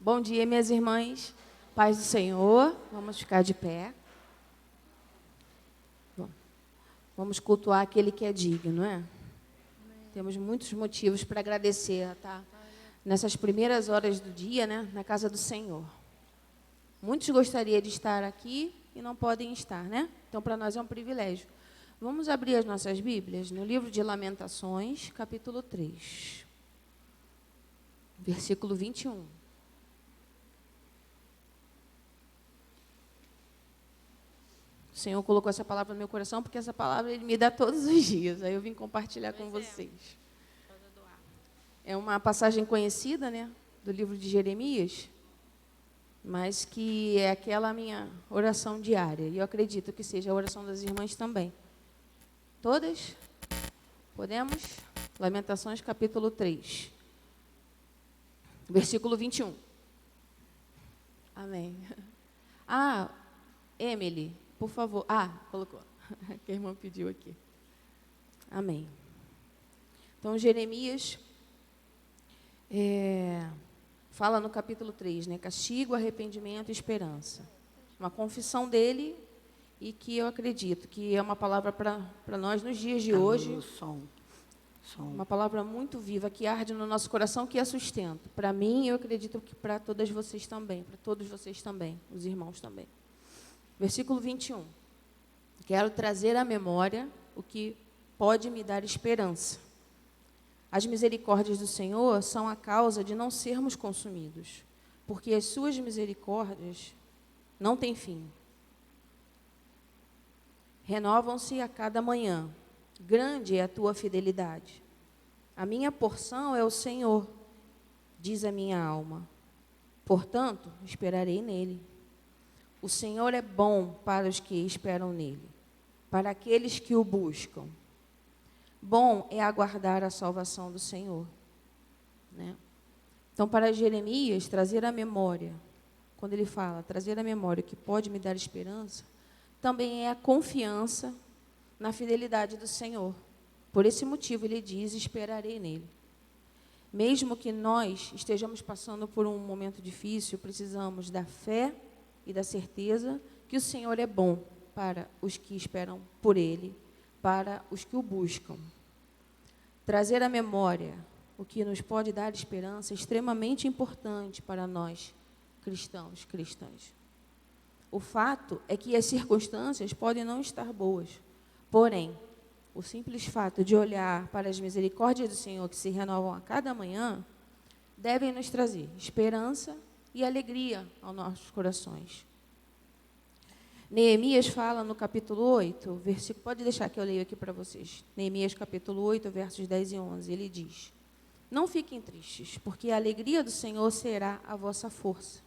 Bom dia, minhas irmãs. Paz do Senhor. Vamos ficar de pé. Bom, vamos cultuar aquele que é digno, não é? Temos muitos motivos para agradecer, tá? Nessas primeiras horas do dia, né? Na casa do Senhor. Muitos gostariam de estar aqui e não podem estar, né? Então, para nós é um privilégio. Vamos abrir as nossas Bíblias no livro de Lamentações, capítulo 3, versículo 21. O Senhor colocou essa palavra no meu coração, porque essa palavra Ele me dá todos os dias. Aí eu vim compartilhar com vocês. É uma passagem conhecida, né, do livro de Jeremias, mas que é aquela minha oração diária. E eu acredito que seja a oração das irmãs também. Todas? Podemos? Lamentações, capítulo 3, versículo 21. Amém. Emily, por favor. Colocou. Que a irmã pediu aqui. Amém. Então, Jeremias fala no capítulo 3, né? Castigo, arrependimento e esperança. Uma confissão dele e que eu acredito que é uma palavra para nós nos dias de hoje. Uma palavra muito viva, que arde no nosso coração, que é sustento. Para mim, eu acredito que para todas vocês também, para todos vocês também, os irmãos também. Versículo 21. Quero trazer à memória o que pode me dar esperança. As misericórdias do Senhor são a causa de não sermos consumidos, porque as suas misericórdias não têm fim. Renovam-se a cada manhã. Grande é a tua fidelidade. A minha porção é o Senhor, diz a minha alma. Portanto, esperarei nele. O Senhor é bom para os que esperam nele, para aqueles que o buscam. Bom é aguardar a salvação do Senhor, né? Então, para Jeremias, trazer à memória, quando ele fala, trazer à memória o que pode me dar esperança, também é a confiança na fidelidade do Senhor. Por esse motivo, ele diz, esperarei nele. Mesmo que nós estejamos passando por um momento difícil, precisamos da fé e da certeza que o Senhor é bom para os que esperam por Ele, para os que o buscam. Trazer à memória o que nos pode dar esperança é extremamente importante para nós, cristãs. O fato é que as circunstâncias podem não estar boas, porém, o simples fato de olhar para as misericórdias do Senhor que se renovam a cada manhã, devem nos trazer esperança e alegria aos nossos corações. Neemias fala no capítulo 8, versículo, pode deixar que eu leio aqui para vocês. Neemias capítulo 8, versos 10 e 11, ele diz: Não fiquem tristes, porque a alegria do Senhor será a vossa força.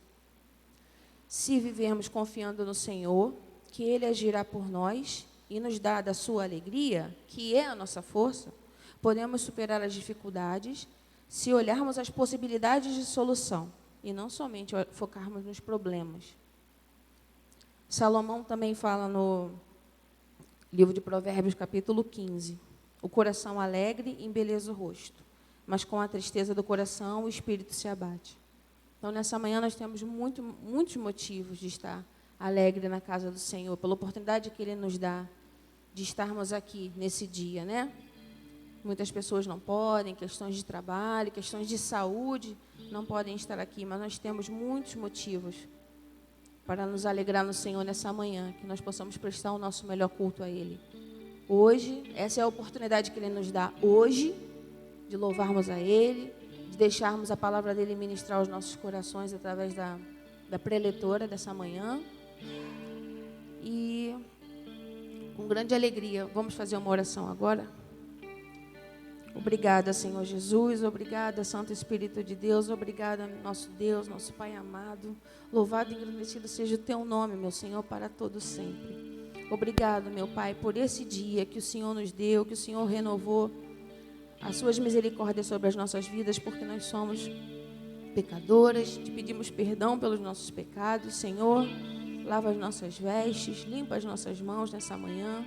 Se vivermos confiando no Senhor, que Ele agirá por nós e nos dá da sua alegria, que é a nossa força, podemos superar as dificuldades se olharmos as possibilidades de solução e não somente focarmos nos problemas. Salomão também fala no livro de Provérbios, capítulo 15, o coração alegre embeleza o rosto, mas com a tristeza do coração o espírito se abate. Então, nessa manhã, nós temos muitos motivos de estar alegre na casa do Senhor, pela oportunidade que Ele nos dá de estarmos aqui nesse dia, né? Muitas pessoas não podem, questões de trabalho, questões de saúde, não podem estar aqui, mas nós temos muitos motivos para nos alegrar no Senhor nessa manhã, que nós possamos prestar o nosso melhor culto a Ele. Hoje, essa é a oportunidade que Ele nos dá hoje, de louvarmos a Ele, de deixarmos a palavra dEle ministrar os nossos corações através da preletora dessa manhã. E com grande alegria, vamos fazer uma oração agora. Obrigada, Senhor Jesus, obrigada, Santo Espírito de Deus, obrigada, nosso Deus, nosso Pai amado. Louvado e engrandecido seja o Teu nome, meu Senhor, para todo sempre. Obrigado, meu Pai, por esse dia que o Senhor nos deu, que o Senhor renovou as Suas misericórdias sobre as nossas vidas, porque nós somos pecadoras, te pedimos perdão pelos nossos pecados, Senhor. Lava as nossas vestes, limpa as nossas mãos nessa manhã.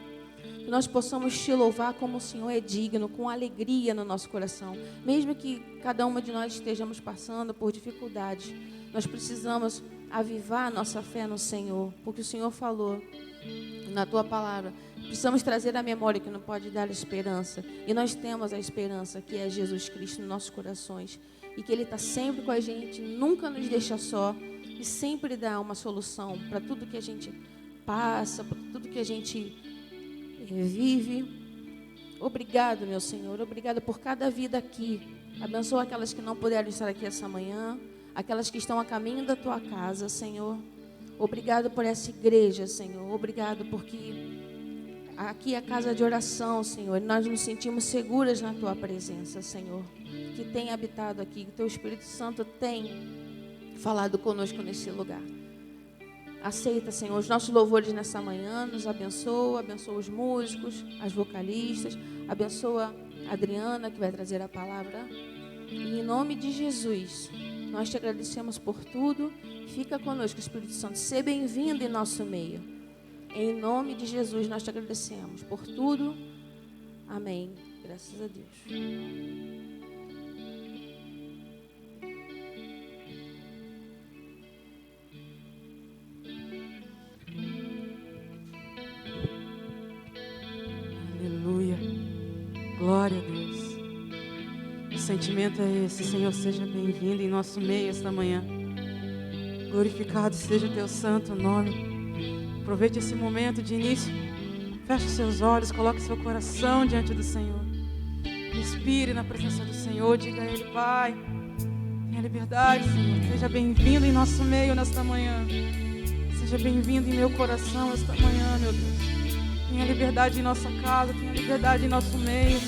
Que nós possamos te louvar como o Senhor é digno, com alegria no nosso coração. Mesmo que cada uma de nós estejamos passando por dificuldades, nós precisamos avivar a nossa fé no Senhor, porque o Senhor falou na tua palavra. Precisamos trazer à memória que não pode dar esperança. E nós temos a esperança que é Jesus Cristo nos nossos corações. E que Ele está sempre com a gente, nunca nos deixa só. E sempre dá uma solução para tudo que a gente passa, para tudo que a gente vive. Obrigado, meu Senhor. Obrigado por cada vida aqui. Abençoa aquelas que não puderam estar aqui essa manhã. Aquelas que estão a caminho da tua casa, Senhor. Obrigado por essa igreja, Senhor. Obrigado porque aqui é a casa de oração, Senhor. E nós nos sentimos seguras na tua presença, Senhor. Que tem habitado aqui, que o teu Espírito Santo tem falado conosco nesse lugar. Aceita, Senhor, os nossos louvores nessa manhã. Nos abençoa os músicos, as vocalistas. Abençoa a Adriana, que vai trazer a palavra. E em nome de Jesus, nós te agradecemos por tudo. Fica conosco, Espírito Santo. Seja bem-vindo em nosso meio. Em nome de Jesus, nós te agradecemos por tudo. Amém. Graças a Deus. Aleluia. Glória a Deus. O sentimento é esse. Senhor, seja bem-vindo em nosso meio esta manhã. Glorificado seja o teu santo nome. Aproveite esse momento de início. Feche os seus olhos, coloque seu coração diante do Senhor. Respire na presença do Senhor. Diga a Ele: Pai, tenha liberdade, Senhor. Seja bem-vindo em nosso meio nesta manhã. Seja bem-vindo em meu coração esta manhã, meu Deus. Tenha liberdade em nossa casa, tenha liberdade em nosso meio.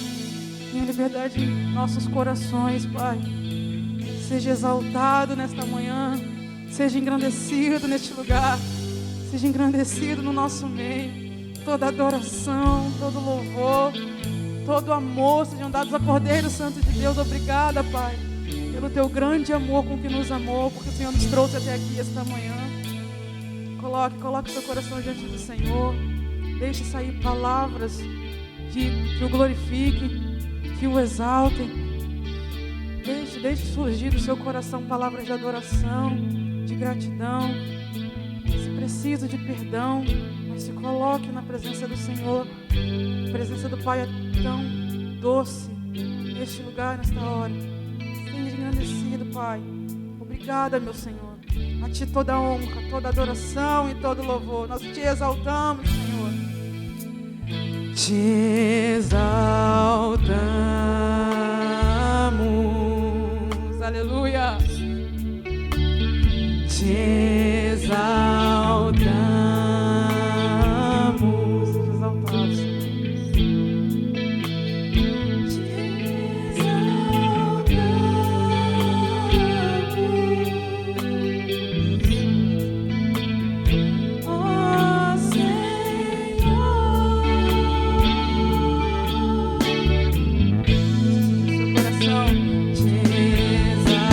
Tenha liberdade em nossos corações, Pai. Seja exaltado nesta manhã. Seja engrandecido neste lugar. Seja engrandecido no nosso meio. Toda adoração, todo louvor, todo amor sejam dados a Cordeiro Santo de Deus. Obrigada, Pai, pelo teu grande amor com que nos amou, porque o Senhor nos trouxe até aqui esta manhã. Coloque seu coração diante do Senhor. Deixe sair palavras que o glorifiquem, que o exaltem. Deixe surgir do seu coração palavras de adoração, de gratidão. Se preciso de perdão, mas se coloque na presença do Senhor. A presença do Pai é tão doce neste lugar, nesta hora. Seja engrandecido, Pai. Obrigada, meu Senhor. A Ti toda honra, toda adoração e todo louvor. Nós Te exaltamos, Senhor. Te exaltamos. Aleluia. Te exaltamos. Seja exaltado, Senhor. Te exaltamos. Ó Senhor. Seu coração. Te exaltamos.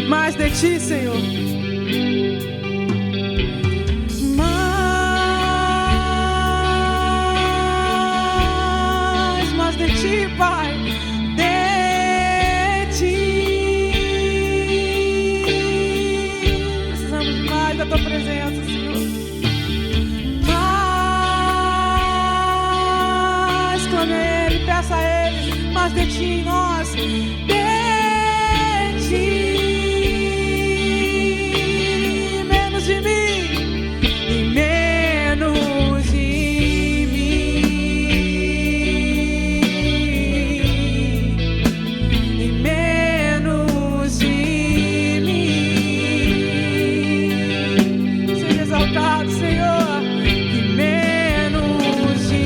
mais de Ti, Senhor. Mais de Ti, Pai. De Ti. Precisamos mais da Tua presença, Senhor. Mais clame a Ele, peça a Ele, mais de Ti em nós. Menos de mim e menos de mim, e menos de mim. Seja exaltado, Senhor, e menos de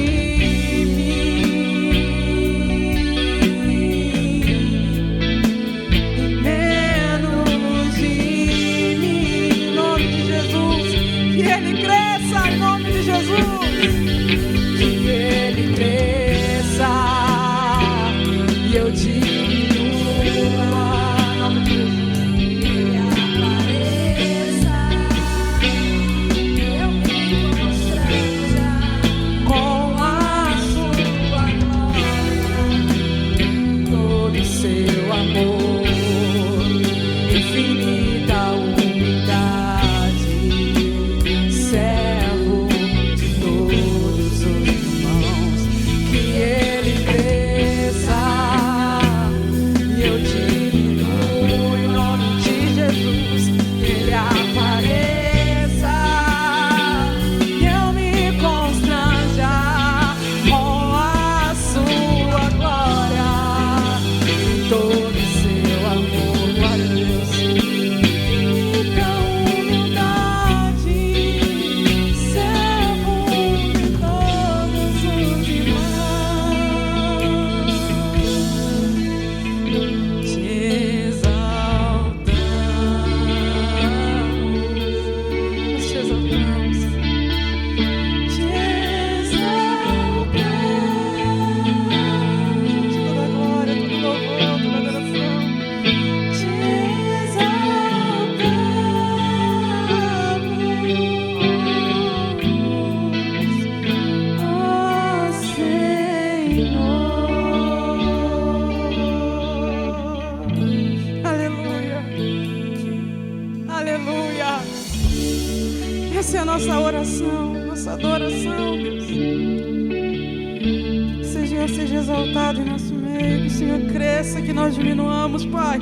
Essa é a nossa oração, nossa adoração, Deus. Que o Senhor seja exaltado em nosso meio, que o Senhor cresça, que nós diminuamos, Pai.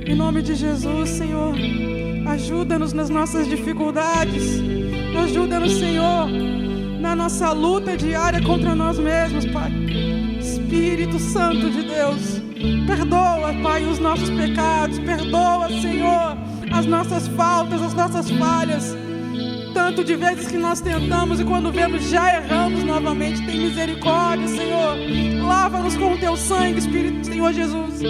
Em nome de Jesus, Senhor, ajuda-nos nas nossas dificuldades. Ajuda-nos, Senhor, na nossa luta diária contra nós mesmos, Pai. Espírito Santo de Deus, perdoa, Pai, os nossos pecados. Perdoa, Senhor, as nossas faltas, as nossas falhas. Tanto de vezes que nós tentamos e quando vemos já erramos novamente. Tem misericórdia, Senhor. Lava-nos com o Teu sangue, Espírito, Senhor Jesus.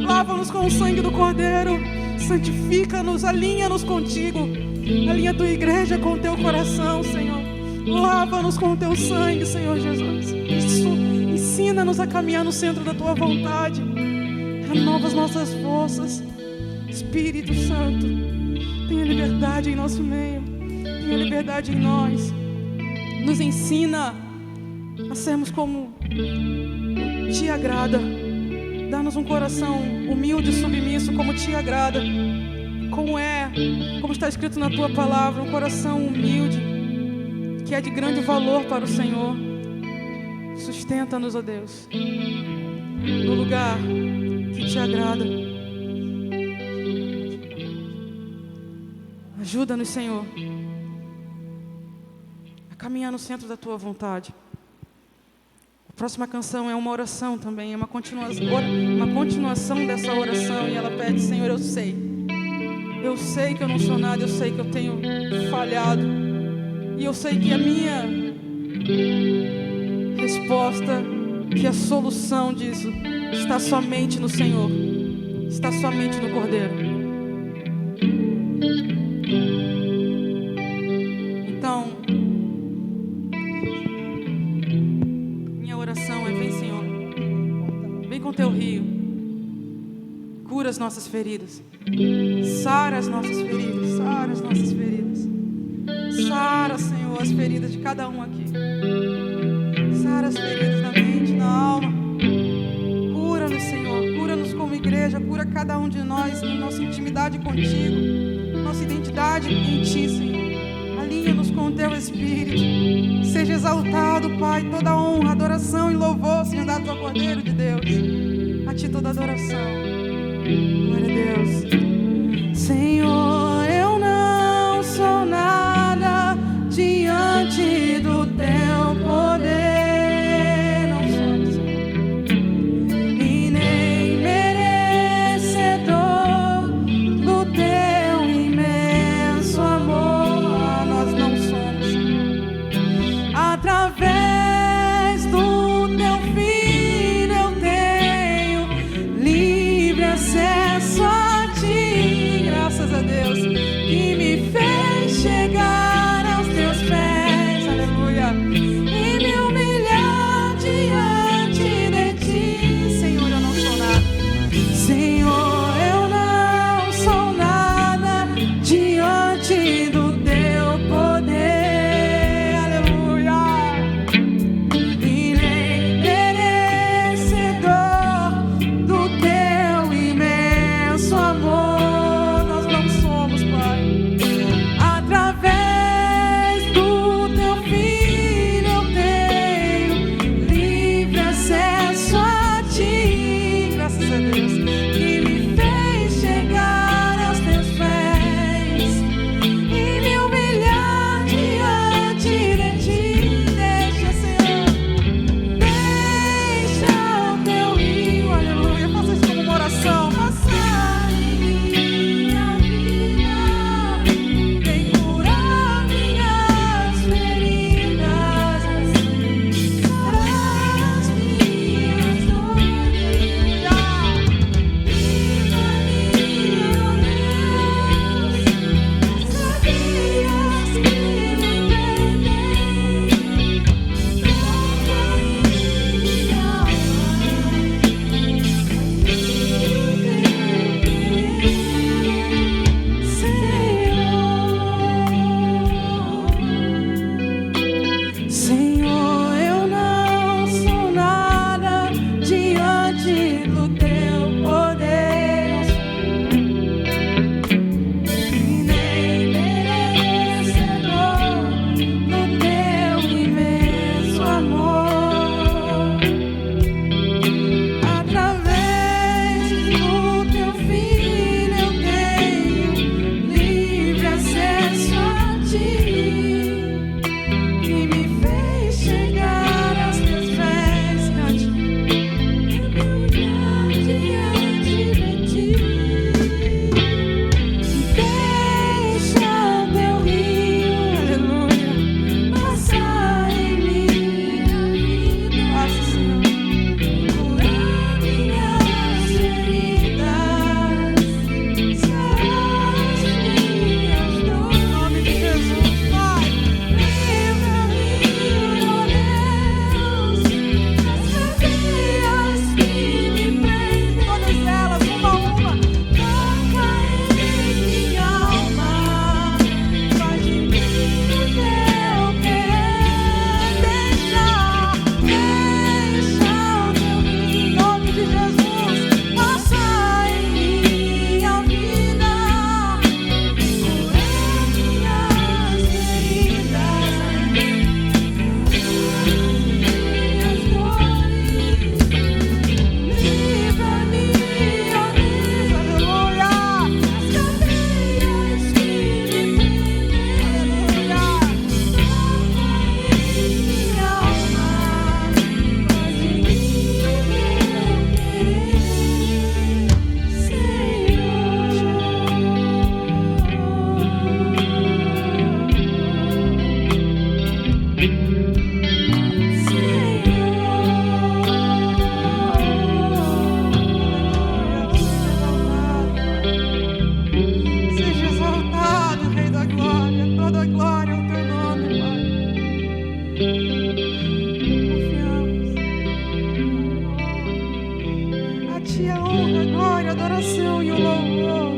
Lava-nos com o sangue do Cordeiro. Santifica-nos, alinha-nos contigo. Alinha a Tua igreja com o Teu coração, Senhor. Lava-nos com o Teu sangue, Senhor Jesus. Ensina-nos a caminhar no centro da Tua vontade. Renova as nossas forças. Espírito Santo, tenha liberdade em nosso meio. Tenha liberdade em nós. Nos ensina a sermos como Te agrada. Dá-nos um coração humilde e submisso como Te agrada. Como está escrito na Tua palavra, um coração humilde, que é de grande valor para o Senhor. Sustenta-nos, ó Deus, no lugar que Te agrada. Ajuda-nos, Senhor, a caminhar no centro da Tua vontade. A próxima canção é uma oração também, é uma continuação dessa oração, e ela pede: Senhor, eu sei que eu não sou nada, eu sei que eu tenho falhado, e eu sei que a minha resposta, que a solução disso está somente no Senhor, está somente no Cordeiro. Então, minha oração é: vem, Senhor, vem com Teu rio, cura as nossas feridas. Sara as nossas feridas, sara as nossas feridas. Sara, Senhor, as feridas de cada um aqui. Sara as feridas na mente, na alma. Cura-nos, Senhor, cura-nos como igreja, cura cada um de nós, na nossa intimidade contigo, nossa identidade em Ti, Senhor. Alinha-nos com o Teu Espírito. Seja exaltado, Pai, toda honra, adoração e louvor sejam dados ao Cordeiro de Deus. A Ti toda adoração. Glória a Deus. Senhor, eu não sou nada diante do Teu poder. Não sou, Senhor. E nem merecedor do Teu imenso amor. Nós não somos, Senhor. Através do Teu Filho eu tenho livre acesso a Ti. Graças a Deus. ti a honra, a glória, a adoração e o louvor.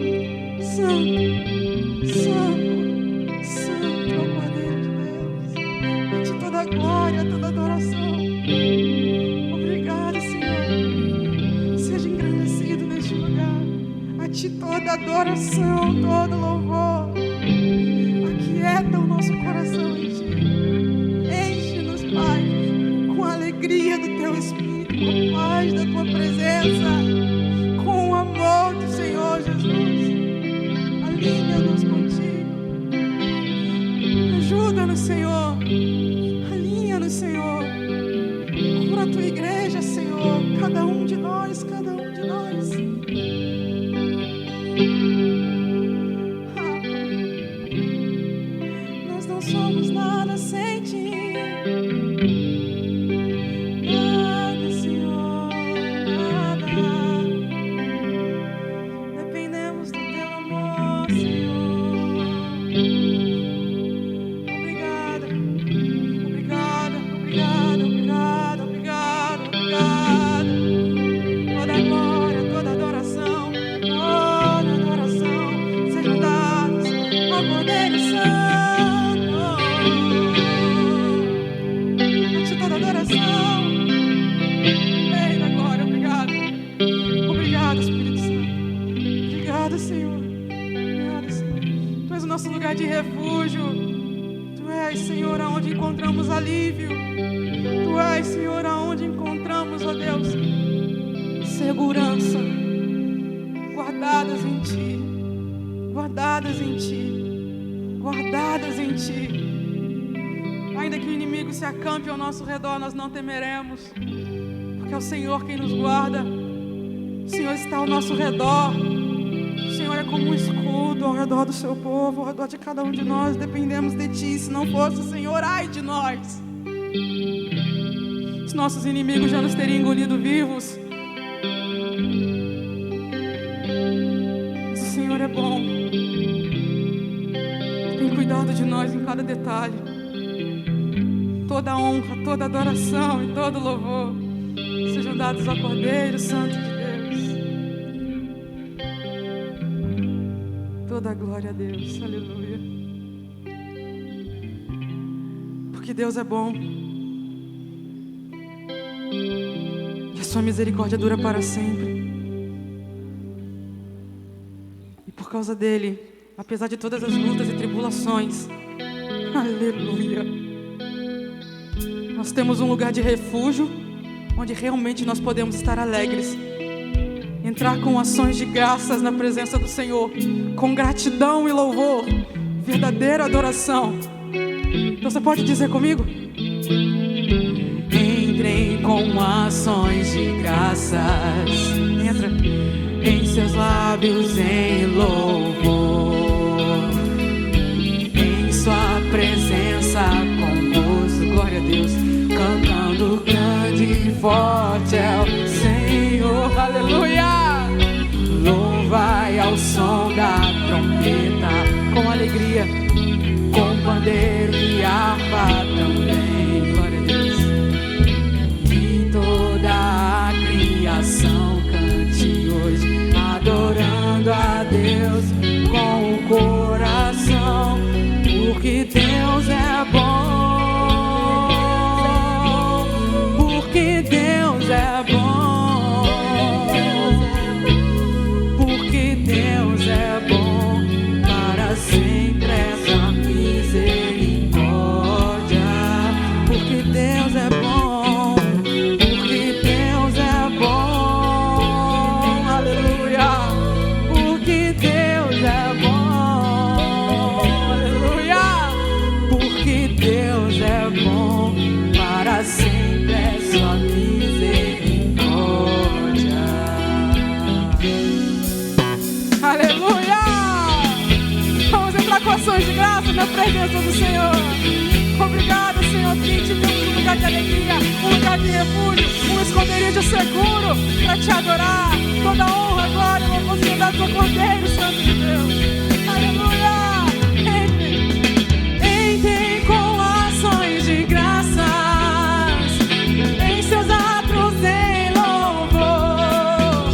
Santo, santo, santo é o Cordeiro de Deus. A ti toda a glória, toda a adoração. Obrigado, Senhor. Seja engrandecido neste lugar. A ti toda a adoração, todo louvor. Aquieta o nosso coração em ti. Enche-nos, Pai, com a alegria do teu Espírito, com a paz da tua presença, com o amor do Senhor Jesus. Alinha-nos contigo. Ajuda-nos, Senhor. Alinha-nos, Senhor. Cura a tua igreja, Senhor. Cada um de nós, cada um de nós. Nós não somos nada sem ti. Nada, Senhor, nada. Dependemos do teu amor, Senhor. Obrigada, obrigada, obrigada, obrigada, obrigada, obrigada. Toda glória, toda adoração sejam dados ao Cordeiro Santo. A ti toda adoração. Rei da glória, obrigado. Obrigado, Espírito Santo. Obrigado, Senhor. Obrigado, Senhor. Tu és o nosso lugar de refúgio. Tu és, Senhor, aonde encontramos alívio. Tu és, Senhor, aonde encontramos, ó Deus, segurança. Guardadas em ti. Guardadas em ti. Guardadas em ti. Ainda que o inimigo se acampe ao nosso redor, nós não temeremos, porque é o Senhor quem nos guarda. O Senhor está ao nosso redor. O Senhor é como um escudo ao redor do seu povo, ao redor de cada um de nós. Dependemos de ti. Se não fosse o Senhor, ai de nós. Os nossos inimigos já nos teriam engolido vivos. Mas o Senhor é bom. Tem cuidado de nós em cada detalhe. Toda honra, toda adoração e todo louvor sejam dados ao Cordeiro Santo de Deus. Toda glória a Deus, aleluia. Porque Deus é bom e a sua misericórdia dura para sempre. E por causa dele, apesar de todas as lutas e tribulações, aleluia, nós temos um lugar de refúgio, onde realmente nós podemos estar alegres, entrar com ações de graças na presença do Senhor, com gratidão e louvor, verdadeira adoração. Então você pode dizer comigo? Entrem com ações de graças, entra em seus lábios em louvor, em sua presença com gozo, glória a Deus, cantando grande e forte é o Senhor, aleluia. Louvai ao som da trombeta, com alegria, com pandeiro e harpa também, glória a Deus. E toda a criação cante hoje, adorando a Deus com o coração, porque Deus é bom. Porque Deus é bom, porque Deus é bom, para sempre é sua misericórdia. Porque Deus é bom, porque Deus é bom, aleluia. Porque Deus é bom, aleluia. Porque Deus é bom, para sempre sua misericórdia. Aleluia! Vamos entrar com ações de graça na presença do Senhor. Obrigado, Senhor, que te deu um lugar de alegria, um lugar de refúgio, um esconderijo seguro para te adorar. Toda honra, glória, louvor seja dado ao Cordeiro Santo de Deus. Aleluia! Entrem com ações de graças, em seus atos em louvor,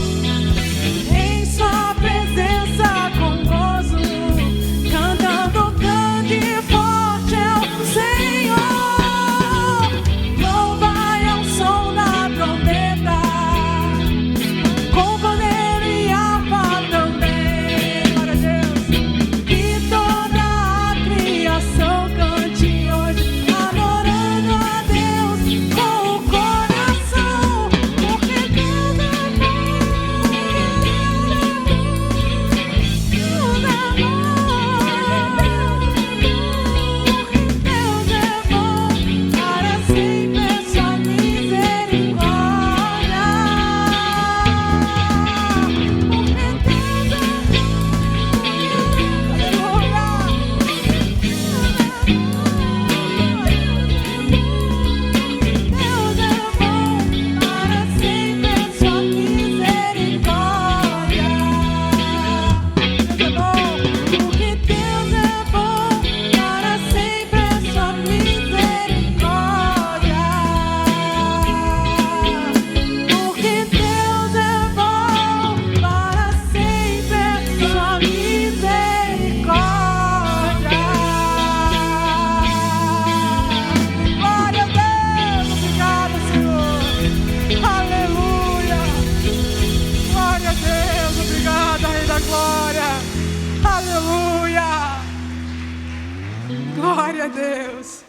Glória a Deus.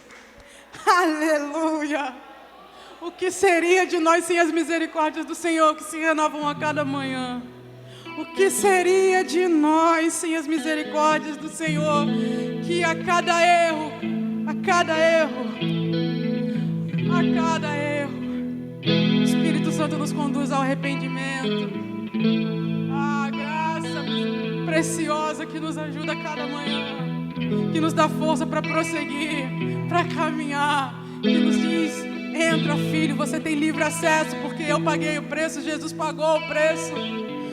Aleluia. O que seria de nós sem as misericórdias do Senhor que se renovam a cada manhã? O que seria de nós sem as misericórdias do Senhor que a cada erro, o Espírito Santo nos conduz ao arrependimento. A graça preciosa que nos ajuda a cada manhã, que nos dá força para prosseguir, para caminhar, que nos diz: entra, filho, você tem livre acesso, porque eu paguei o preço, Jesus pagou o preço.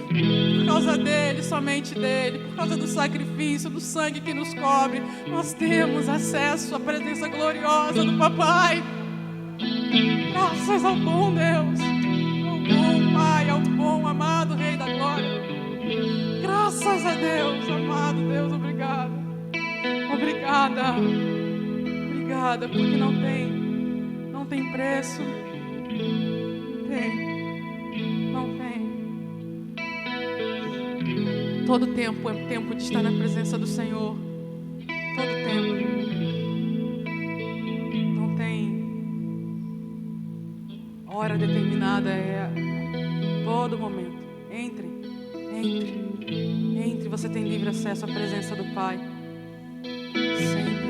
Por causa dele, somente dele, por causa do sacrifício, do sangue que nos cobre, nós temos acesso à presença gloriosa do Papai. Graças ao bom Deus, ao bom Pai, ao bom amado Rei da Glória. Graças a Deus, amado Deus, obrigada. Obrigada, porque não tem preço. Não tem. Todo tempo é tempo de estar na presença do Senhor. Todo tempo. Não tem hora determinada, é todo momento. Entre. Você tem livre acesso à presença do Pai. Sempre.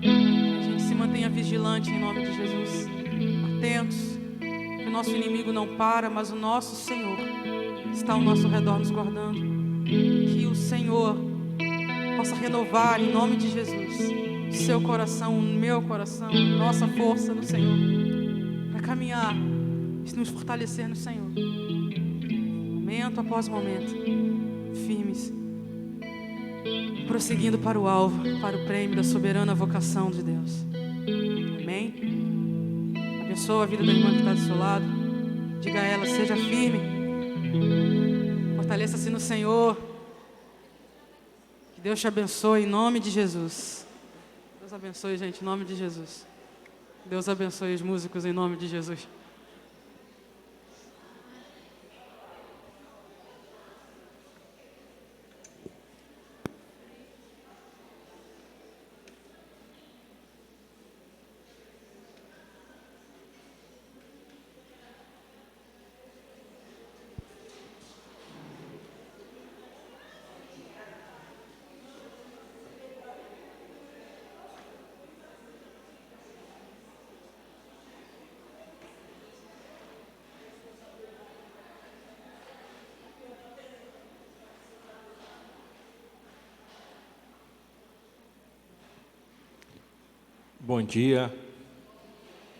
Que a gente se mantenha vigilante em nome de Jesus. Atentos. Que o nosso inimigo não para, mas o nosso Senhor está ao nosso redor nos guardando. Que o Senhor possa renovar em nome de Jesus o seu coração, o meu coração, a nossa força no Senhor, para caminhar e nos fortalecer no Senhor, momento após momento, firmes, prosseguindo para o alvo, para o prêmio da soberana vocação de Deus. Amém? Abençoa a vida da irmã que está do seu lado. Diga a ela: seja firme, fortaleça-se no Senhor. Que Deus te abençoe em nome de Jesus. Deus abençoe, gente, em nome de Jesus. Deus abençoe os músicos em nome de Jesus. Bom dia,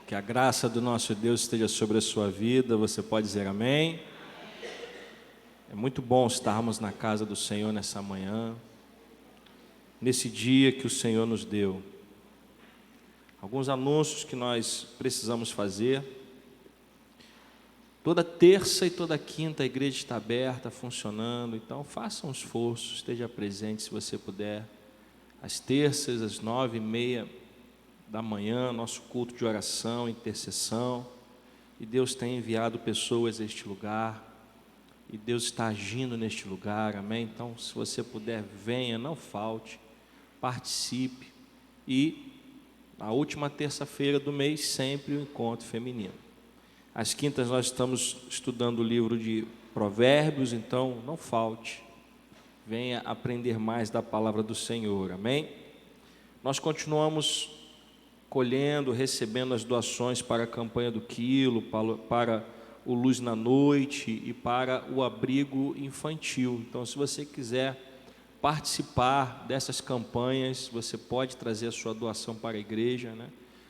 que a graça do nosso Deus esteja sobre a sua vida. Você pode dizer amém? É muito bom estarmos na casa do Senhor nessa manhã, nesse dia que o Senhor nos deu. Alguns anúncios que nós precisamos fazer. Toda terça e toda quinta a igreja está aberta, funcionando, então faça um esforço, esteja presente se você puder. Às terças, às 9h30 da manhã, nosso culto de oração, intercessão, e Deus tem enviado pessoas a este lugar, e Deus está agindo neste lugar, amém? Então, se você puder, venha, não falte, participe, e na última terça-feira do mês, sempre o encontro feminino. Às quintas nós estamos estudando o livro de Provérbios, então não falte, venha aprender mais da palavra do Senhor, amém? Nós continuamos colhendo, recebendo as doações para a campanha do quilo, para o Luz na Noite e para o abrigo infantil. Então, se você quiser participar dessas campanhas, você pode trazer a sua doação para a igreja, né?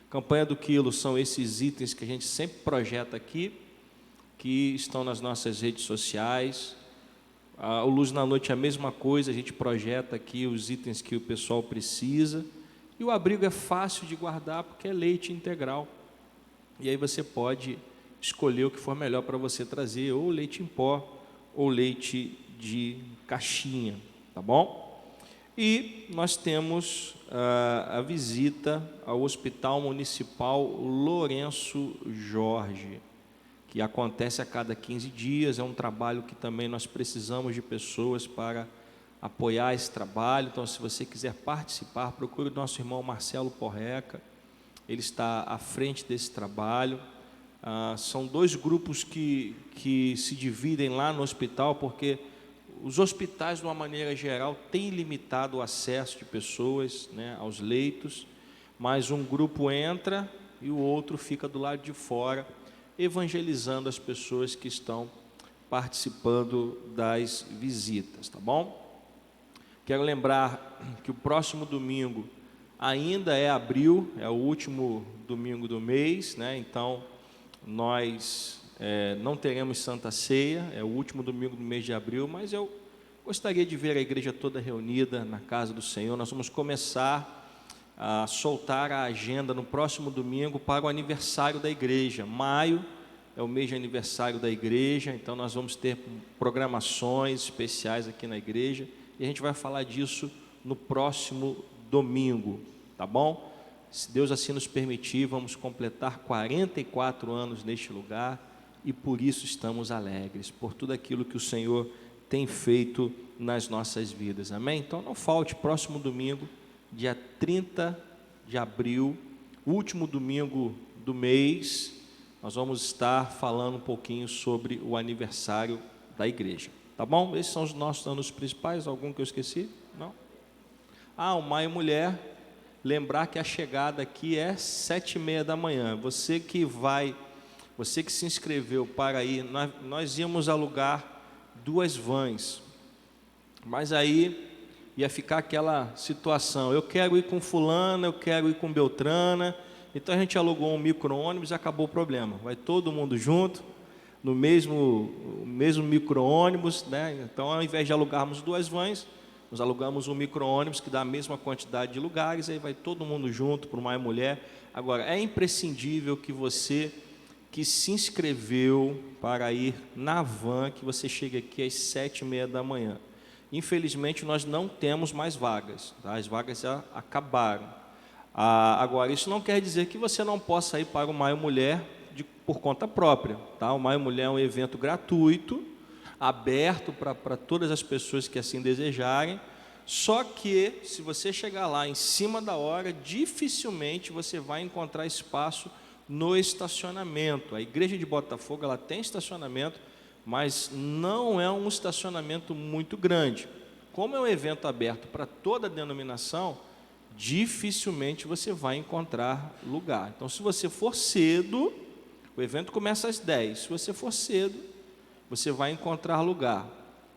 Campanha do quilo são esses itens que a gente sempre projeta aqui, que estão nas nossas redes sociais. O Luz na Noite é a mesma coisa, a gente projeta aqui os itens que o pessoal precisa. E o abrigo é fácil de guardar porque é leite integral. E aí você pode escolher o que for melhor para você trazer, ou leite em pó, ou leite de caixinha, tá bom? E nós temos a visita ao Hospital Municipal Lourenço Jorge, que acontece a cada 15 dias, é um trabalho que também nós precisamos de pessoas para apoiar esse trabalho. Então, se você quiser participar, procure o nosso irmão Marcelo Porreca, ele está à frente desse trabalho. São 2 grupos que se dividem lá no hospital, porque os hospitais, de uma maneira geral, têm limitado o acesso de pessoas, né, aos leitos, mas um grupo entra e o outro fica do lado de fora, evangelizando as pessoas que estão participando das visitas, tá bom? Quero lembrar que o próximo domingo ainda é abril, é o último domingo do mês, né? Então nós não teremos Santa Ceia, é o último domingo do mês de abril, mas eu gostaria de ver a igreja toda reunida na casa do Senhor. Nós vamos começar a soltar a agenda no próximo domingo para o aniversário da igreja. Maio é o mês de aniversário da igreja, então nós vamos ter programações especiais aqui na igreja, e a gente vai falar disso no próximo domingo, tá bom? Se Deus assim nos permitir, vamos completar 44 anos neste lugar, e por isso estamos alegres, por tudo aquilo que o Senhor tem feito nas nossas vidas, amém? Então não falte, próximo domingo, dia 30 de abril, último domingo do mês, nós vamos estar falando um pouquinho sobre o aniversário da igreja, tá bom? Esses são os nossos anos principais. Algum que eu esqueci? Não? O Maio Mulher, lembrar que a chegada aqui é 7h30 da manhã, você que se inscreveu para ir, nós íamos alugar 2 vans, mas aí ia ficar aquela situação, eu quero ir com fulana, eu quero ir com Beltrana, então a gente alugou um micro-ônibus e acabou o problema, vai todo mundo junto, no mesmo micro-ônibus, né? Então ao invés de alugarmos 2 vans, nós alugamos um micro-ônibus que dá a mesma quantidade de lugares, aí vai todo mundo junto para o Maio Mulher. Agora, é imprescindível que você que se inscreveu para ir na van, que você chegue aqui às 7h30 da manhã. Infelizmente, nós não temos mais vagas, tá? As vagas já acabaram. Agora, isso não quer dizer que você não possa ir para o Maio Mulher por conta própria, tá? O Maio Mulher é um evento gratuito, aberto para todas as pessoas que assim desejarem, só que se você chegar lá em cima da hora, dificilmente você vai encontrar espaço no estacionamento. A igreja de Botafogo, ela tem estacionamento, mas não é um estacionamento muito grande. Como é um evento aberto para toda a denominação, dificilmente você vai encontrar lugar. Então, se você for cedo, o evento começa às 10, se você for cedo, você vai encontrar lugar.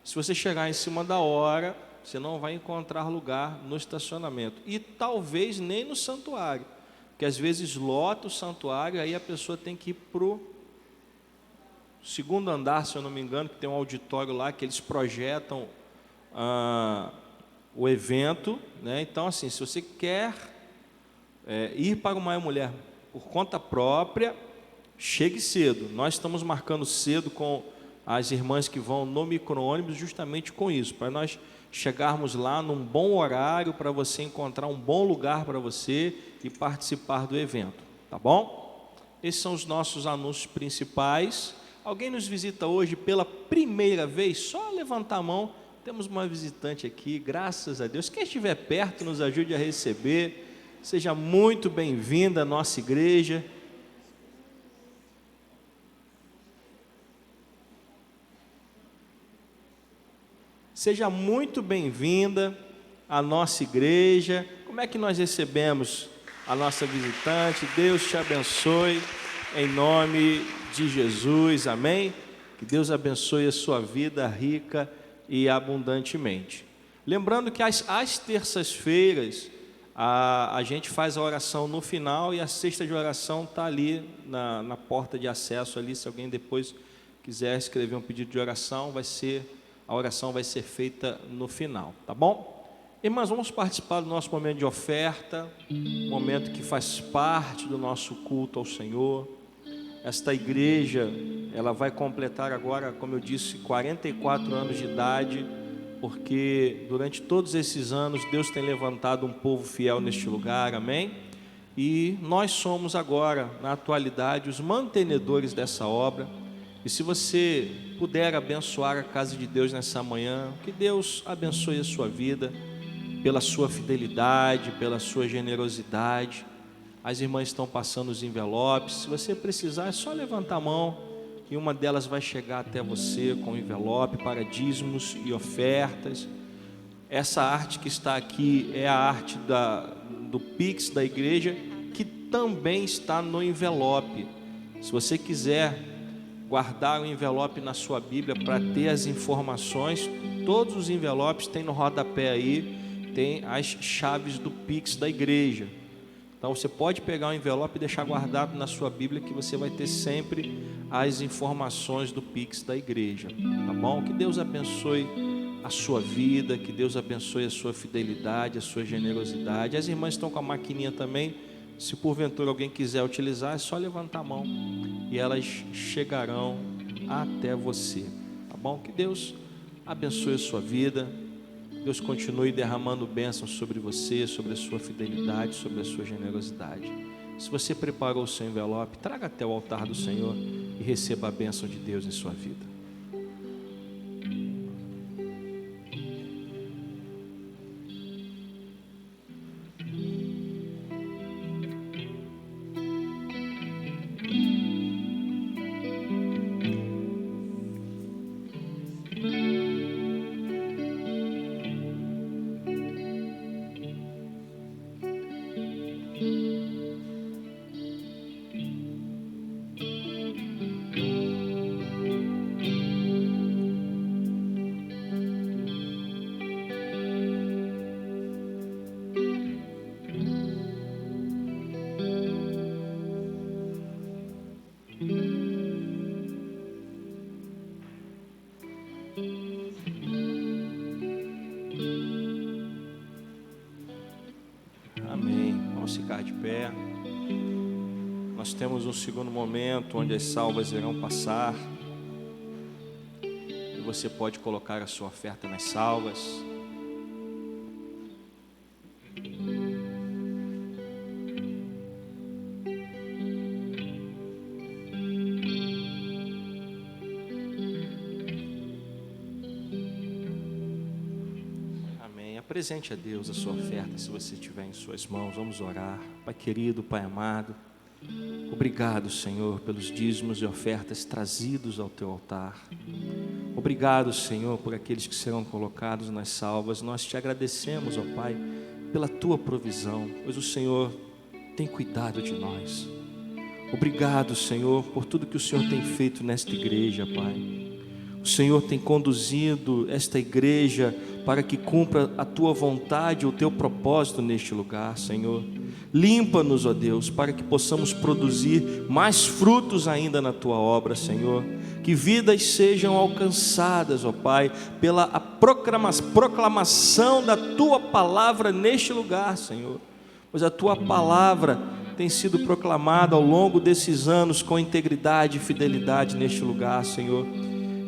Se você chegar em cima da hora, você não vai encontrar lugar no estacionamento. E talvez nem no santuário, porque às vezes lota o santuário, aí a pessoa tem que ir para o 2º andar, se eu não me engano, que tem um auditório lá, que eles projetam o evento, né? Então, assim, se você quer ir para o Maio Mulher por conta própria, chegue cedo. Nós estamos marcando cedo com as irmãs que vão no micro-ônibus, justamente com isso, para nós chegarmos lá num bom horário, para você encontrar um bom lugar para você e participar do evento, tá bom? Esses são os nossos anúncios principais. Alguém nos visita hoje pela primeira vez? Só levantar a mão, temos uma visitante aqui, graças a Deus. Quem estiver perto, nos ajude a receber, seja muito bem-vinda à nossa igreja. Seja muito bem-vinda à nossa igreja. Como é que nós recebemos a nossa visitante? Deus te abençoe, em nome de Jesus, amém? Que Deus abençoe a sua vida rica e abundantemente. Lembrando que às terças-feiras, a gente faz a oração no final, e a cesta de oração está ali na porta de acesso ali. Se alguém depois quiser escrever um pedido de oração, a oração vai ser feita no final, tá bom? Irmãos, vamos participar do nosso momento de oferta, momento que faz parte do nosso culto ao Senhor. Esta igreja, ela vai completar agora, como eu disse, 44 anos de idade, porque durante todos esses anos Deus tem levantado um povo fiel neste lugar, amém? E nós somos agora, na atualidade, os mantenedores dessa obra. E se você puder abençoar a casa de Deus nessa manhã, que Deus abençoe a sua vida, pela sua fidelidade, pela sua generosidade. As irmãs estão passando os envelopes. Se você precisar, é só levantar a mão e uma delas vai chegar até você com o envelope para dízimos e ofertas. Essa arte que está aqui é a arte do Pix da igreja, que também está no envelope. Se você quiser guardar o envelope na sua Bíblia para ter as informações, todos os envelopes tem no rodapé aí, tem as chaves do Pix da igreja. Então você pode pegar o envelope e deixar guardado na sua Bíblia, que você vai ter sempre as informações do Pix da igreja, tá bom? Que Deus abençoe a sua vida, que Deus abençoe a sua fidelidade, a sua generosidade. As irmãs estão com a maquininha também. Se porventura alguém quiser utilizar, é só levantar a mão e elas chegarão até você, tá bom? Que Deus abençoe a sua vida. Deus continue derramando bênçãos sobre você, sobre a sua fidelidade, sobre a sua generosidade. Se você preparou o seu envelope, traga até o altar do Senhor e receba a bênção de Deus em sua vida. Amém. Vamos ficar de pé. Nós temos um segundo momento onde as salvas irão passar. E você pode colocar a sua oferta nas salvas. Apresente a Deus a sua oferta, se você tiver em suas mãos. Vamos orar. Pai querido, Pai amado, obrigado, Senhor, pelos dízimos e ofertas trazidos ao teu altar. Obrigado, Senhor, por aqueles que serão colocados nas salvas. Nós te agradecemos, ó Pai, pela tua provisão, pois o Senhor tem cuidado de nós. Obrigado, Senhor, por tudo que o Senhor tem feito nesta igreja, Pai. O Senhor tem conduzido esta igreja para que cumpra a tua vontade, o teu propósito neste lugar, Senhor. Limpa-nos, ó Deus, para que possamos produzir mais frutos ainda na tua obra, Senhor. Que vidas sejam alcançadas, ó Pai, pela proclamação da tua palavra neste lugar, Senhor. Pois a tua palavra tem sido proclamada ao longo desses anos com integridade e fidelidade neste lugar, Senhor.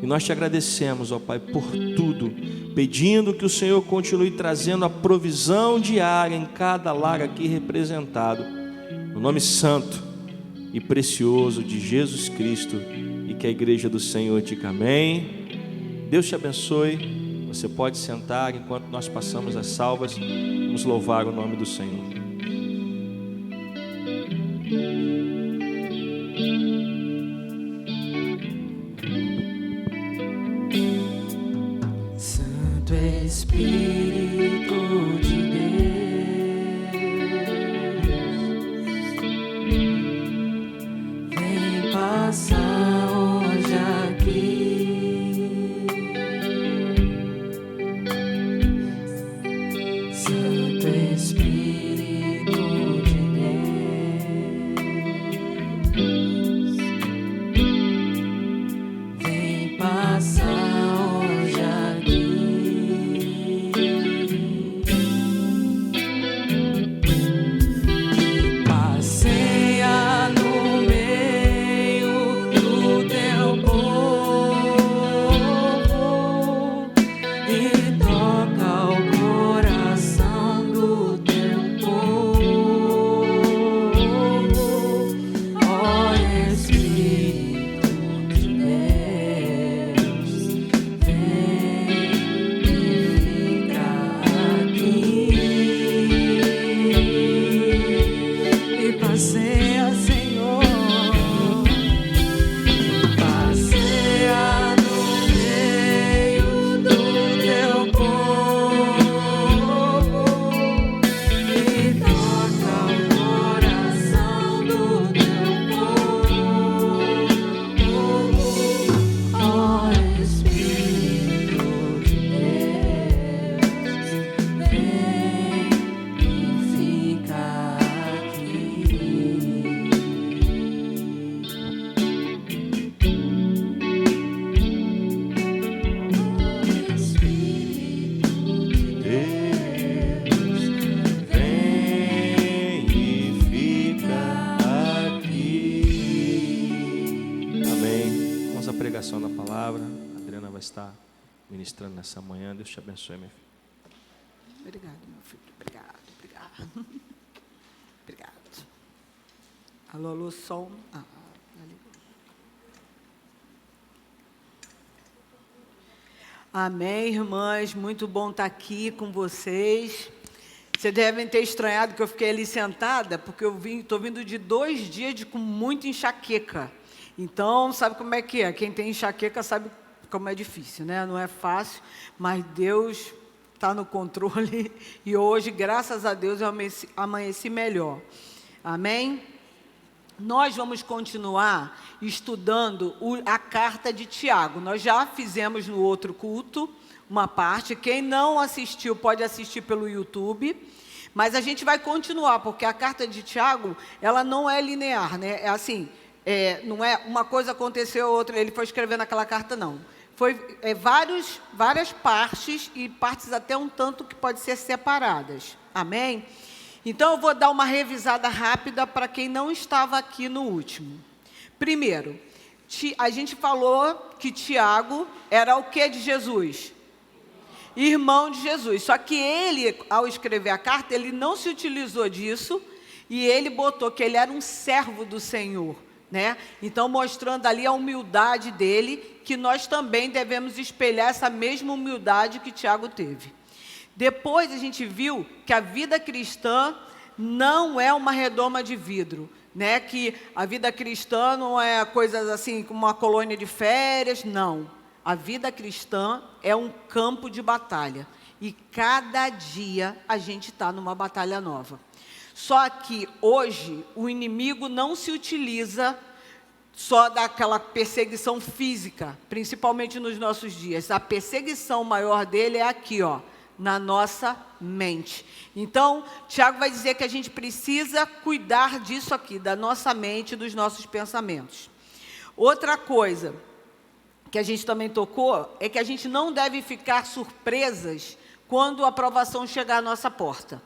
E nós te agradecemos, ó Pai, por tudo, pedindo que o Senhor continue trazendo a provisão diária em cada lar aqui representado, no nome santo e precioso de Jesus Cristo, e que a igreja do Senhor diga amém. Deus te abençoe. Você pode sentar enquanto nós passamos as salvas. Vamos louvar o nome do Senhor. Espírito de Deus, vem passar hoje aqui. Santo Espírito de Deus, vem passar hoje aqui. ministrando nessa manhã. Deus te abençoe, minha filha. Obrigado, meu filho. Obrigado. Obrigado. Alô, alô, som. Ali. Amém, irmãs. Muito bom estar aqui com vocês. Vocês devem ter estranhado que eu fiquei ali sentada, porque eu estou vindo de 2 dias com muita enxaqueca. Então, sabe como é que é? Quem tem enxaqueca sabe como é difícil, né? Não é fácil, mas Deus está no controle. E hoje, graças a Deus, eu amanheci melhor. Amém? Nós vamos continuar estudando a carta de Tiago. Nós já fizemos no outro culto uma parte. Quem não assistiu pode assistir pelo YouTube. Mas a gente vai continuar, porque a carta de Tiago, ela não é linear, né? É assim, não é uma coisa aconteceu, outra, ele foi escrevendo aquela carta, não. Foi várias partes, e partes até um tanto que podem ser separadas. Amém? Então, eu vou dar uma revisada rápida para quem não estava aqui no último. Primeiro, a gente falou que Tiago era o que de Jesus? Irmão de Jesus. Só que ele, ao escrever a carta, ele não se utilizou disso, e ele botou que ele era um servo do Senhor, né? Então, mostrando ali a humildade dele, que nós também devemos espelhar essa mesma humildade que Tiago teve. Depois a gente viu que a vida cristã não é uma redoma de vidro, né? Que a vida cristã não é coisas assim como uma colônia de férias, não. A vida cristã é um campo de batalha. E cada dia a gente está numa batalha nova. Só que hoje o inimigo não se utiliza só daquela perseguição física, principalmente nos nossos dias. A perseguição maior dele é aqui, ó, na nossa mente. Então, Tiago vai dizer que a gente precisa cuidar disso aqui, da nossa mente, dos nossos pensamentos. Outra coisa que a gente também tocou é que a gente não deve ficar surpresas quando a provação chegar à nossa porta.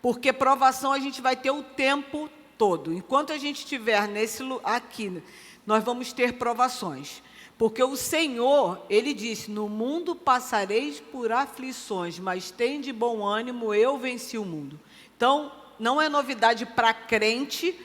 Porque provação a gente vai ter o tempo todo. Enquanto a gente estiver aqui, nós vamos ter provações. Porque o Senhor, Ele disse, no mundo passareis por aflições, mas tende bom ânimo, eu venci o mundo. Então, não é novidade para crente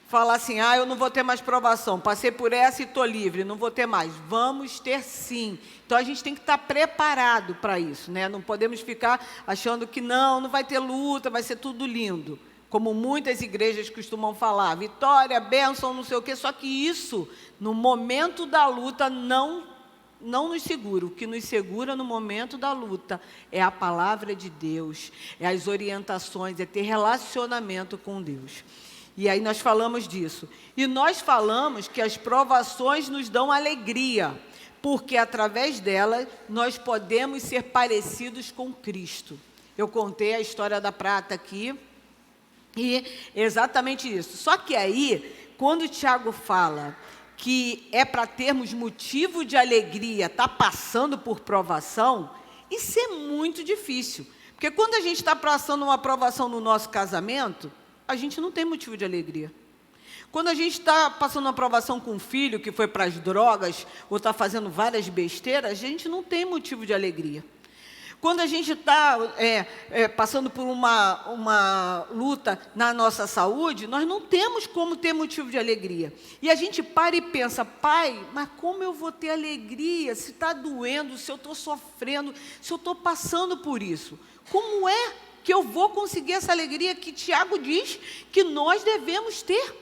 falar assim, eu não vou ter mais provação, passei por essa e estou livre, não vou ter mais. Vamos ter sim. Então, a gente tem que estar preparado para isso, né? Não podemos ficar achando que não vai ter luta, vai ser tudo lindo. Como muitas igrejas costumam falar, vitória, bênção, não sei o quê, só que isso, no momento da luta, não nos segura. O que nos segura no momento da luta é a palavra de Deus, é as orientações, é ter relacionamento com Deus. E aí nós falamos disso. E nós falamos que as provações nos dão alegria, porque através delas nós podemos ser parecidos com Cristo. Eu contei a história da prata aqui, e é exatamente isso. Só que aí, quando o Tiago fala que é para termos motivo de alegria, está passando por provação, isso é muito difícil. Porque quando a gente está passando uma provação no nosso casamento, a gente não tem motivo de alegria. Quando a gente está passando uma provação com um filho que foi para as drogas, ou está fazendo várias besteiras, a gente não tem motivo de alegria. Quando a gente está passando por uma luta na nossa saúde, nós não temos como ter motivo de alegria. E a gente para e pensa, pai, mas como eu vou ter alegria se está doendo, se eu estou sofrendo, se eu estou passando por isso? Como é que eu vou conseguir essa alegria que Tiago diz que nós devemos ter?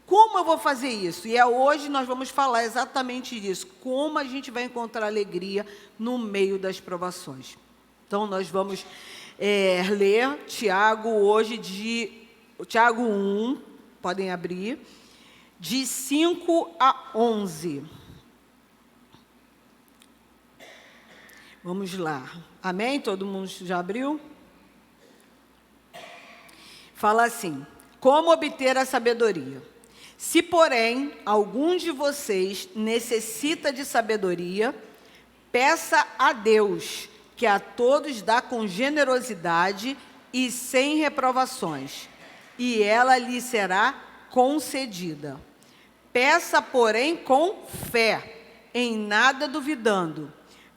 Como eu vou fazer isso? E hoje nós vamos falar exatamente disso, como a gente vai encontrar alegria no meio das provações. Então, nós vamos ler Tiago hoje Tiago 1, podem abrir, de 5 a 11. Vamos lá. Amém? Todo mundo já abriu? Fala assim, como obter a sabedoria? Se, porém, algum de vocês necessita de sabedoria, peça a Deus, que a todos dá com generosidade e sem reprovações, e ela lhe será concedida. Peça, porém, com fé, em nada duvidando,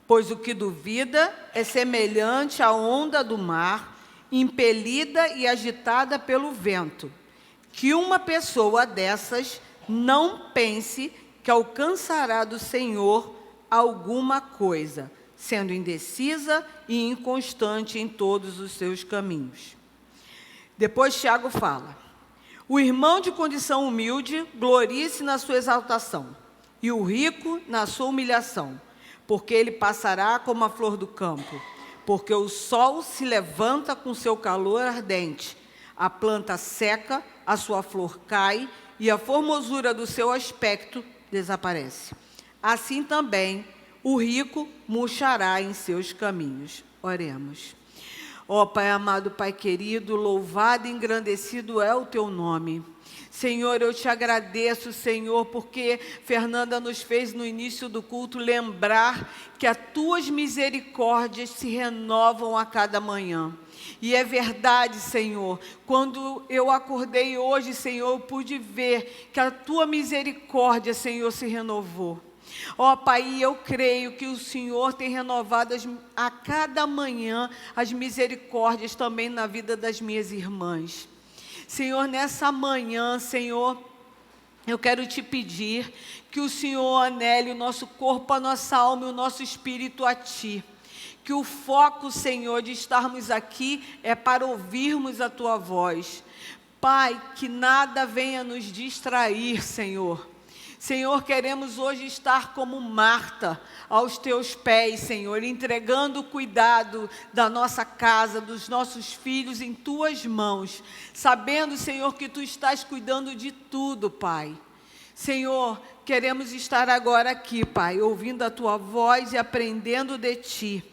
pois o que duvida é semelhante à onda do mar, impelida e agitada pelo vento. Que uma pessoa dessas não pense que alcançará do Senhor alguma coisa, sendo indecisa e inconstante em todos os seus caminhos. Depois Tiago fala: o irmão de condição humilde glorie-se na sua exaltação, e o rico na sua humilhação, porque ele passará como a flor do campo, porque o sol se levanta com seu calor ardente, a planta seca, a sua flor cai, e a formosura do seu aspecto desaparece. Assim também o rico murchará em seus caminhos. Oremos. Ó Pai amado, Pai querido, louvado e engrandecido é o Teu nome. Senhor, eu te agradeço, Senhor, porque Fernanda nos fez no início do culto lembrar que as Tuas misericórdias se renovam a cada manhã. E é verdade, Senhor, quando eu acordei hoje, Senhor, eu pude ver que a Tua misericórdia, Senhor, se renovou. Ó Pai, eu creio que o Senhor tem renovado a cada manhã as misericórdias também na vida das minhas irmãs. Senhor, nessa manhã, Senhor, eu quero te pedir que o Senhor anele o nosso corpo, a nossa alma e o nosso espírito a Ti. Que o foco, Senhor, de estarmos aqui é para ouvirmos a Tua voz. Pai, que nada venha nos distrair, Senhor. Senhor, queremos hoje estar como Marta, aos Teus pés, Senhor, entregando o cuidado da nossa casa, dos nossos filhos em Tuas mãos, sabendo, Senhor, que Tu estás cuidando de tudo, Pai. Senhor, queremos estar agora aqui, Pai, ouvindo a Tua voz e aprendendo de Ti.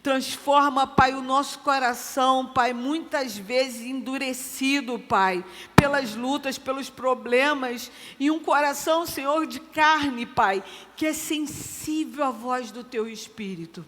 Transforma, Pai, o nosso coração, Pai, muitas vezes endurecido, Pai, pelas lutas, pelos problemas, e um coração, Senhor, de carne, Pai, que é sensível à voz do Teu Espírito.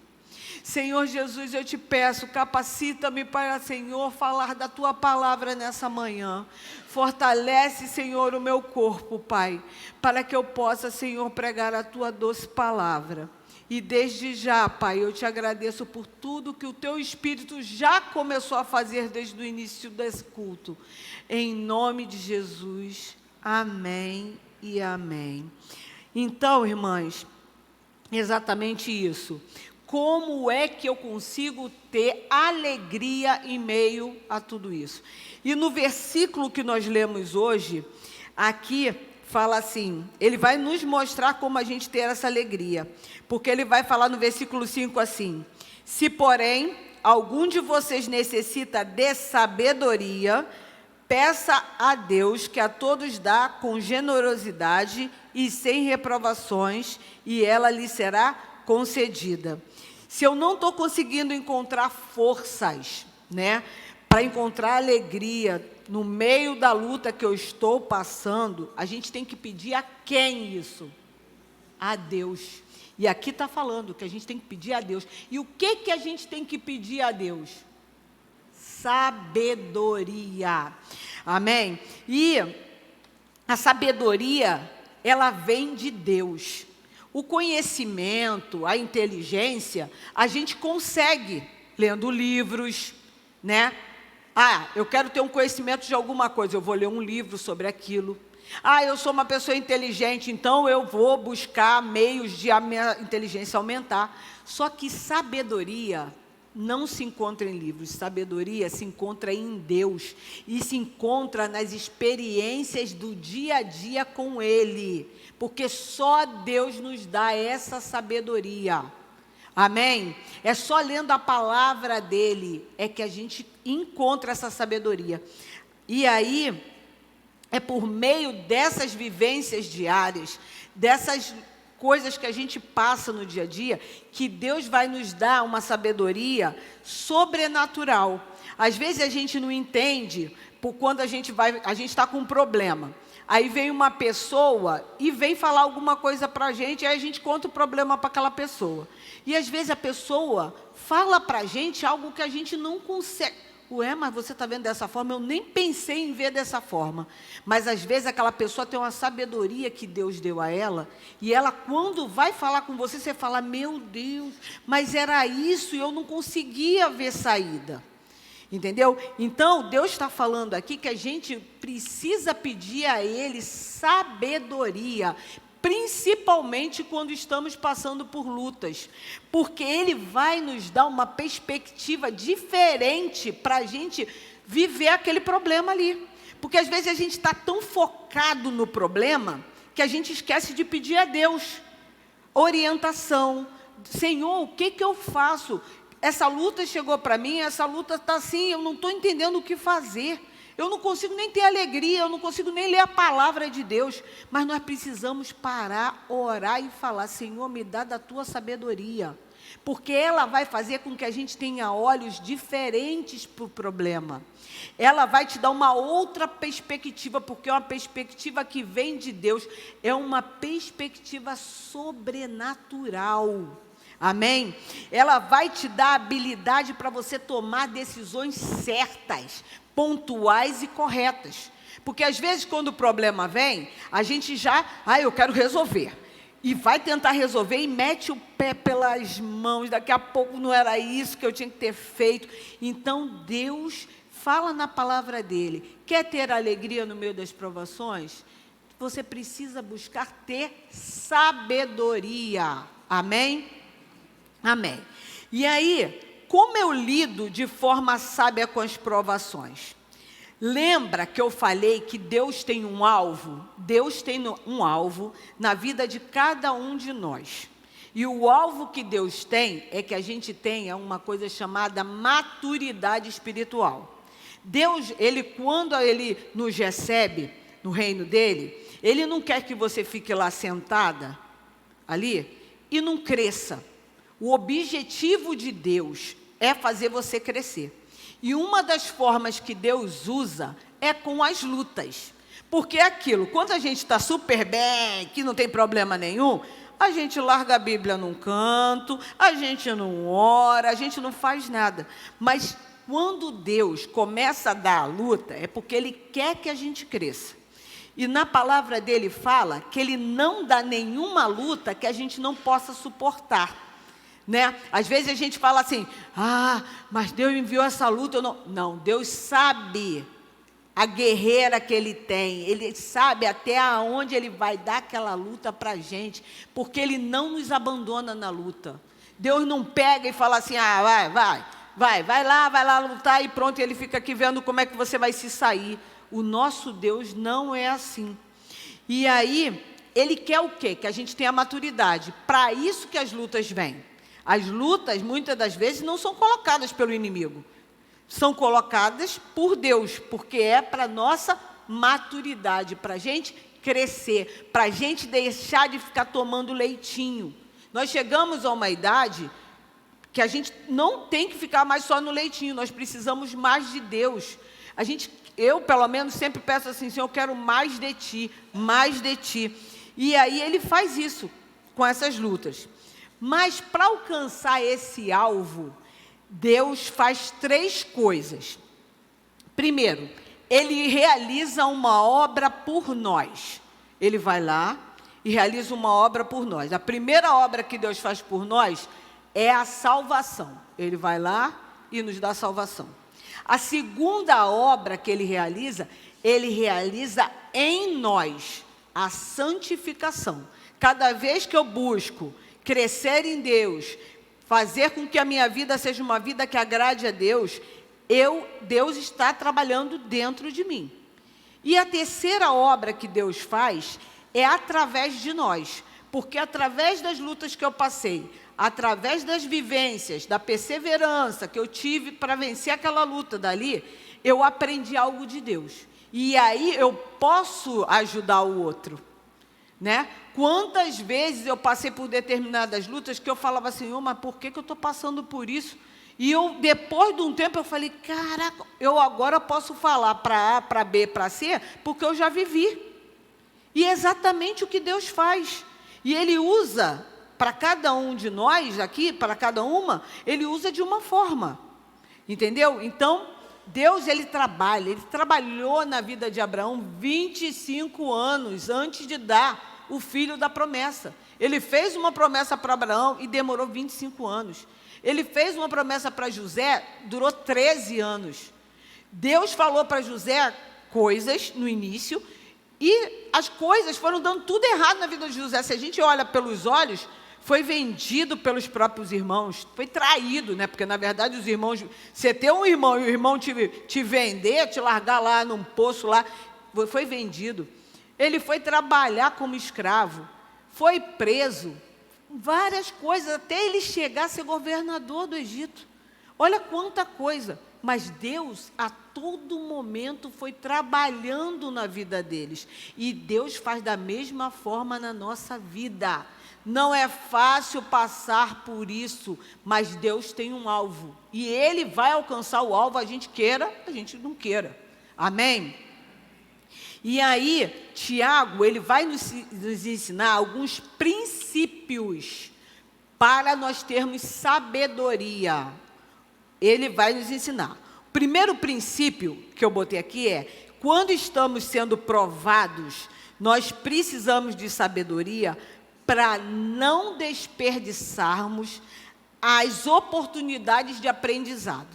Senhor Jesus, eu te peço, capacita-me para, Senhor, falar da Tua palavra nessa manhã. Fortalece, Senhor, o meu corpo, Pai, para que eu possa, Senhor, pregar a Tua doce palavra. E desde já, Pai, eu te agradeço por tudo que o Teu Espírito já começou a fazer desde o início desse culto. Em nome de Jesus, amém e amém. Então, irmãs, exatamente isso. Como é que eu consigo ter alegria em meio a tudo isso? E no versículo que nós lemos hoje, aqui fala assim, ele vai nos mostrar como a gente ter essa alegria. Porque ele vai falar no versículo 5 assim: se, porém, algum de vocês necessita de sabedoria, peça a Deus, que a todos dá com generosidade e sem reprovações, e ela lhe será concedida. Se eu não estou conseguindo encontrar forças, né, para encontrar alegria no meio da luta que eu estou passando, a gente tem que pedir a quem isso? A Deus. E aqui está falando que a gente tem que pedir a Deus. E o que a gente tem que pedir a Deus? Sabedoria. Amém? E a sabedoria, ela vem de Deus. O conhecimento, a inteligência, a gente consegue lendo livros, né? Ah, eu quero ter um conhecimento de alguma coisa, eu vou ler um livro sobre aquilo. Ah, eu sou uma pessoa inteligente, então eu vou buscar meios de a minha inteligência aumentar. Só que sabedoria não se encontra em livros, sabedoria se encontra em Deus. E se encontra nas experiências do dia a dia com Ele. Porque só Deus nos dá essa sabedoria. Amém? É só lendo a palavra dEle é que a gente encontra essa sabedoria. E aí, é por meio dessas vivências diárias, dessas coisas que a gente passa no dia a dia, que Deus vai nos dar uma sabedoria sobrenatural. Às vezes a gente não entende, por quando a gente está com um problema. Aí vem uma pessoa e vem falar alguma coisa para a gente, aí a gente conta o problema para aquela pessoa. E às vezes a pessoa fala para a gente algo que a gente não consegue. ué, mas você está vendo dessa forma? Eu nem pensei em ver dessa forma. Mas às vezes aquela pessoa tem uma sabedoria que Deus deu a ela, e ela quando vai falar com você, você fala, meu Deus, mas era isso e eu não conseguia ver saída. Entendeu? Então, Deus está falando aqui que a gente precisa pedir a Ele sabedoria, principalmente quando estamos passando por lutas, porque Ele vai nos dar uma perspectiva diferente para a gente viver aquele problema ali. Porque às vezes a gente está tão focado no problema que a gente esquece de pedir a Deus orientação. Senhor, o que eu faço? Essa luta chegou para mim, essa luta está assim, eu não estou entendendo o que fazer. Eu não consigo nem ter alegria, eu não consigo nem ler a palavra de Deus. Mas nós precisamos parar, orar e falar, Senhor, me dá da tua sabedoria. Porque ela vai fazer com que a gente tenha olhos diferentes para o problema. Ela vai te dar uma outra perspectiva, porque é uma perspectiva que vem de Deus. É uma perspectiva sobrenatural. Amém? Ela vai te dar habilidade para você tomar decisões certas, pontuais e corretas. Porque às vezes quando o problema vem, a gente já, eu quero resolver. E vai tentar resolver e mete o pé pelas mãos. Daqui a pouco não era isso que eu tinha que ter feito. Então Deus fala na palavra dele. Quer ter alegria no meio das provações? Você precisa buscar ter sabedoria. Amém? Amém. E aí, como eu lido de forma sábia com as provações? Lembra que eu falei que Deus tem um alvo? Deus tem um alvo na vida de cada um de nós. E o alvo que Deus tem é que a gente tenha uma coisa chamada maturidade espiritual. Deus, quando Ele nos recebe no reino dEle, Ele não quer que você fique lá sentada, ali, e não cresça. O objetivo de Deus é fazer você crescer. E uma das formas que Deus usa é com as lutas. Porque é aquilo, quando a gente está super bem, que não tem problema nenhum, a gente larga a Bíblia num canto, a gente não ora, a gente não faz nada. Mas quando Deus começa a dar a luta, é porque Ele quer que a gente cresça. E na palavra dele fala que Ele não dá nenhuma luta que a gente não possa suportar. Né? Às vezes a gente fala assim, mas Deus enviou essa luta. Não, Deus sabe a guerreira que Ele tem. Ele sabe até aonde Ele vai dar aquela luta para a gente, porque Ele não nos abandona na luta. Deus não pega e fala assim, vai lá lutar e pronto, Ele fica aqui vendo como é que você vai se sair. O nosso Deus não é assim. E aí, Ele quer o quê? Que a gente tenha maturidade. Para isso que as lutas vêm. As lutas, muitas das vezes, não são colocadas pelo inimigo. São colocadas por Deus, porque é para a nossa maturidade, para a gente crescer, para a gente deixar de ficar tomando leitinho. Nós chegamos a uma idade que a gente não tem que ficar mais só no leitinho, nós precisamos mais de Deus. Eu, pelo menos, sempre peço assim, Senhor, eu quero mais de Ti, mais de Ti. E aí Ele faz isso com essas lutas. Mas para alcançar esse alvo, Deus faz 3 coisas. Primeiro, Ele realiza uma obra por nós. Ele vai lá e realiza uma obra por nós. A primeira obra que Deus faz por nós é a salvação. Ele vai lá e nos dá salvação. A segunda obra que Ele realiza em nós a santificação. Cada vez que eu busco crescer em Deus, fazer com que a minha vida seja uma vida que agrade a Deus, Deus está trabalhando dentro de mim. E a terceira obra que Deus faz é através de nós, porque através das lutas que eu passei, através das vivências, da perseverança que eu tive para vencer aquela luta dali, eu aprendi algo de Deus. E aí eu posso ajudar o outro. Né? Quantas vezes eu passei por determinadas lutas que eu falava, Senhor, mas por que eu estou passando por isso? E depois de um tempo, eu falei, caraca, eu agora posso falar para A, para B, para C, porque eu já vivi. E é exatamente o que Deus faz. E Ele usa, para cada um de nós aqui, para cada uma, Ele usa de uma forma. Entendeu? Então, Deus, ele trabalhou na vida de Abraão 25 anos antes de dar o filho da promessa. Ele fez uma promessa para Abraão e demorou 25 anos. Ele fez uma promessa para José, durou 13 anos. Deus falou para José coisas no início e as coisas foram dando tudo errado na vida de José. Se a gente olha pelos olhos, foi vendido pelos próprios irmãos, foi traído, né? Porque, na verdade, os irmãos... Você ter um irmão e o irmão te vender, te largar lá num poço lá, foi vendido. Ele foi trabalhar como escravo, foi preso, várias coisas, até ele chegar a ser governador do Egito. Olha quanta coisa. Mas Deus, a todo momento, foi trabalhando na vida deles. E Deus faz da mesma forma na nossa vida. Não é fácil passar por isso, mas Deus tem um alvo. E Ele vai alcançar o alvo, a gente queira, a gente não queira. Amém? E aí, Tiago, ele vai nos ensinar alguns princípios para nós termos sabedoria. Ele vai nos ensinar. O primeiro princípio que eu botei aqui é, quando estamos sendo provados, nós precisamos de sabedoria para não desperdiçarmos as oportunidades de aprendizado.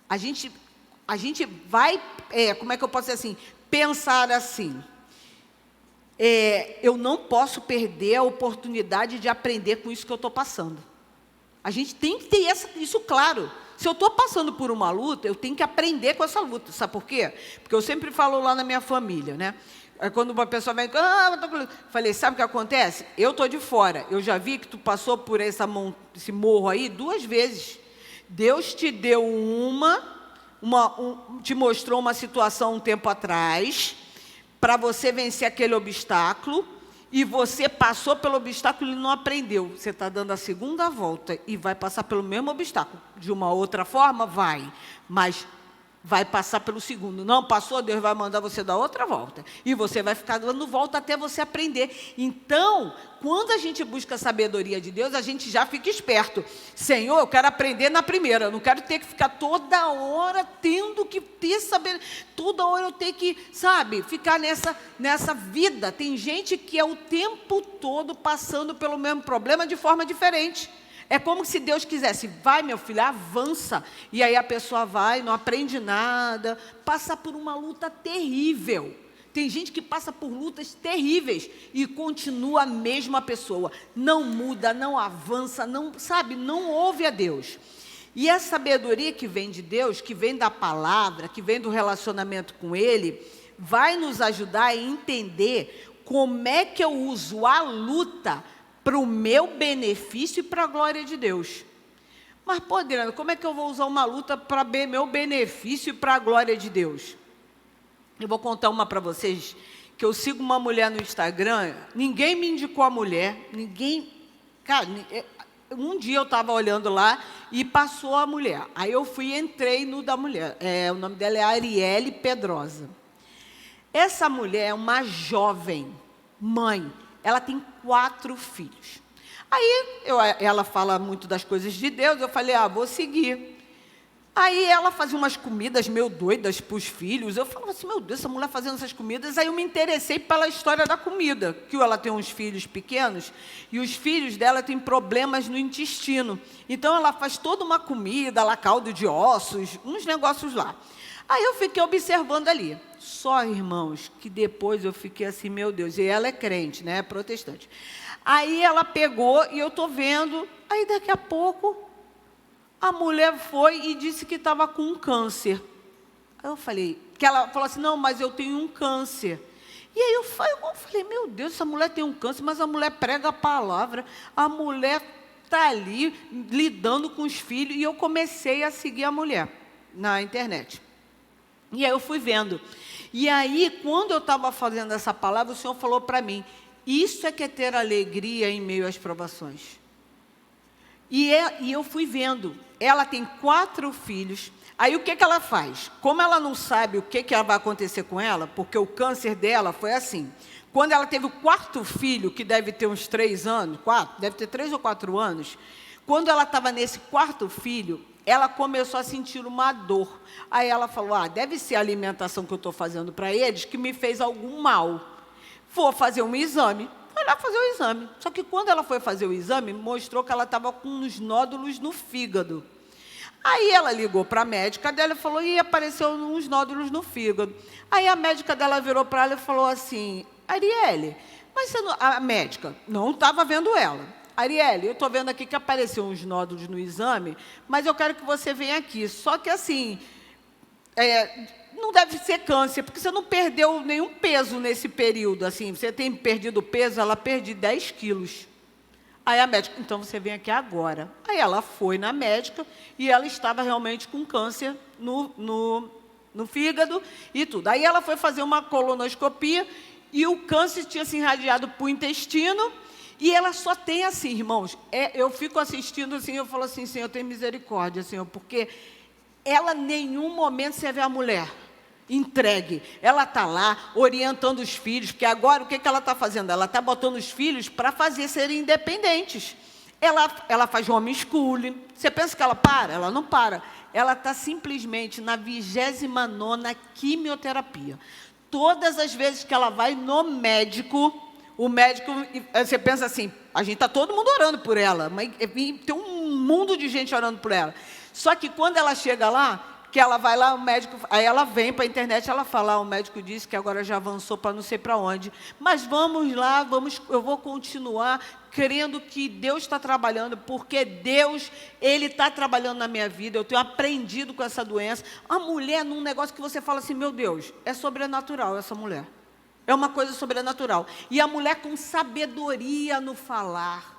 A gente vai, como é que eu posso dizer assim, pensar assim, eu não posso perder a oportunidade de aprender com isso que eu estou passando. A gente tem que ter isso claro. Se eu estou passando por uma luta, eu tenho que aprender com essa luta. Sabe por quê? Porque eu sempre falo lá na minha família, né? Quando uma pessoa vem, falei, sabe o que acontece? Eu estou de fora. Eu já vi que tu passou por esse morro aí 2 vezes. Deus te deu te mostrou uma situação um tempo atrás, para você vencer aquele obstáculo, e você passou pelo obstáculo e não aprendeu. Você está dando a segunda volta e vai passar pelo mesmo obstáculo. De uma outra forma, vai. Mas vai passar pelo segundo. Não passou, Deus vai mandar você dar outra volta. E você vai ficar dando volta até você aprender. Então, quando a gente busca a sabedoria de Deus, a gente já fica esperto. Senhor, eu quero aprender na primeira. Eu não quero ter que ficar toda hora tendo que ter saber. Toda hora eu tenho que, ficar nessa vida. Tem gente que é o tempo todo passando pelo mesmo problema de forma diferente. É como se Deus quisesse, vai, meu filho, avança. E aí a pessoa vai, não aprende nada, passa por uma luta terrível. Tem gente que passa por lutas terríveis e continua a mesma pessoa. Não muda, não avança, não ouve a Deus. E a sabedoria que vem de Deus, que vem da palavra, que vem do relacionamento com Ele, vai nos ajudar a entender como é que eu uso a luta para o meu benefício e para a glória de Deus. Mas, pô, Adriana, como é que eu vou usar uma luta para meu benefício e para a glória de Deus? Eu vou contar uma para vocês, que eu sigo uma mulher no Instagram, ninguém me indicou a mulher, cara, um dia eu estava olhando lá e passou a mulher. Aí eu entrei no da mulher, o nome dela é Arielle Pedrosa. Essa mulher é uma jovem mãe, ela tem 4 filhos. Aí ela fala muito das coisas de Deus, eu falei, vou seguir. Aí ela fazia umas comidas meio doidas para os filhos. Eu falava assim, meu Deus, essa mulher fazendo essas comidas. Aí eu me interessei pela história da comida, que ela tem uns filhos pequenos, e os filhos dela têm problemas no intestino. Então ela faz toda uma comida, lá caldo de ossos, uns negócios lá. Aí eu fiquei observando ali. Só, irmãos, que depois eu fiquei assim, meu Deus, e ela é crente, né, protestante. Aí ela pegou e eu estou vendo, aí daqui a pouco a mulher foi e disse que estava com um câncer. Aí eu falei, que ela falou assim, não, mas eu tenho um câncer. E aí eu falei, meu Deus, essa mulher tem um câncer, mas a mulher prega a palavra, a mulher está ali lidando com os filhos, e eu comecei a seguir a mulher na internet. E aí eu fui vendo. E aí, quando eu estava fazendo essa palavra, o Senhor falou para mim, isso é que é ter alegria em meio às provações. E eu fui vendo, ela tem 4 filhos, aí o que ela faz? Como ela não sabe o que vai acontecer com ela, porque o câncer dela foi assim, quando ela teve o 4º filho, que deve ter uns 3 anos, deve ter 3 ou 4 anos, Quando ela estava nesse quarto filho, ela começou a sentir uma dor. Aí ela falou, deve ser a alimentação que eu estou fazendo para eles que me fez algum mal. Vou fazer um exame. Foi lá fazer o exame. Só que quando ela foi fazer o exame, mostrou que ela estava com uns nódulos no fígado. Aí ela ligou para a médica dela e falou, apareceu uns nódulos no fígado. Aí a médica dela virou para ela e falou assim, Arielle, mas você não... A médica não estava vendo ela. Arielle, eu estou vendo aqui que apareceu uns nódulos no exame, mas eu quero que você venha aqui. Só que assim, não deve ser câncer, porque você não perdeu nenhum peso nesse período. Assim, você tem perdido peso, ela perdeu 10 quilos. Aí a médica, então você vem aqui agora. Aí ela foi na médica e ela estava realmente com câncer no fígado e tudo. Aí ela foi fazer uma colonoscopia e o câncer tinha se irradiado para o intestino e ela só tem assim, irmãos, eu fico assistindo assim, eu falo assim, Senhor, tem misericórdia, Senhor, porque ela em nenhum momento você vê a mulher entregue, ela está lá orientando os filhos, porque agora o que ela está fazendo? Ela está botando os filhos para serem independentes. Ela faz homeschooling. Você pensa que ela para? Ela não para. Ela está simplesmente na 29ª quimioterapia. Todas as vezes que ela vai no médico, o médico, você pensa assim, a gente está todo mundo orando por ela, mas tem um mundo de gente orando por ela. Só que quando ela chega lá, que ela vai lá, o médico, aí ela vem para a internet, ela fala, o médico disse que agora já avançou para não sei para onde, mas vamos lá, eu vou continuar crendo que Deus está trabalhando, porque Deus, Ele está trabalhando na minha vida, eu tenho aprendido com essa doença. A mulher, num negócio que você fala assim, meu Deus, é sobrenatural essa mulher, é uma coisa sobrenatural, e a mulher com sabedoria no falar,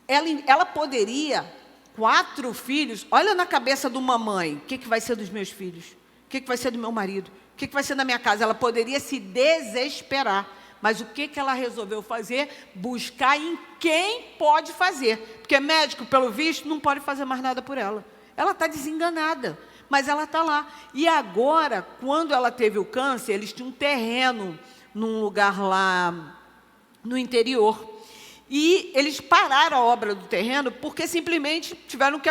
ela poderia... 4 filhos, olha na cabeça de uma mãe, o que vai ser dos meus filhos? O que vai ser do meu marido? O que vai ser da minha casa? Ela poderia se desesperar, mas o que ela resolveu fazer? Buscar em quem pode fazer, porque médico, pelo visto, não pode fazer mais nada por ela. Ela está desenganada, mas ela está lá. E agora, quando ela teve o câncer, eles tinham um terreno num lugar lá no interior. E eles pararam a obra do terreno porque simplesmente tiveram que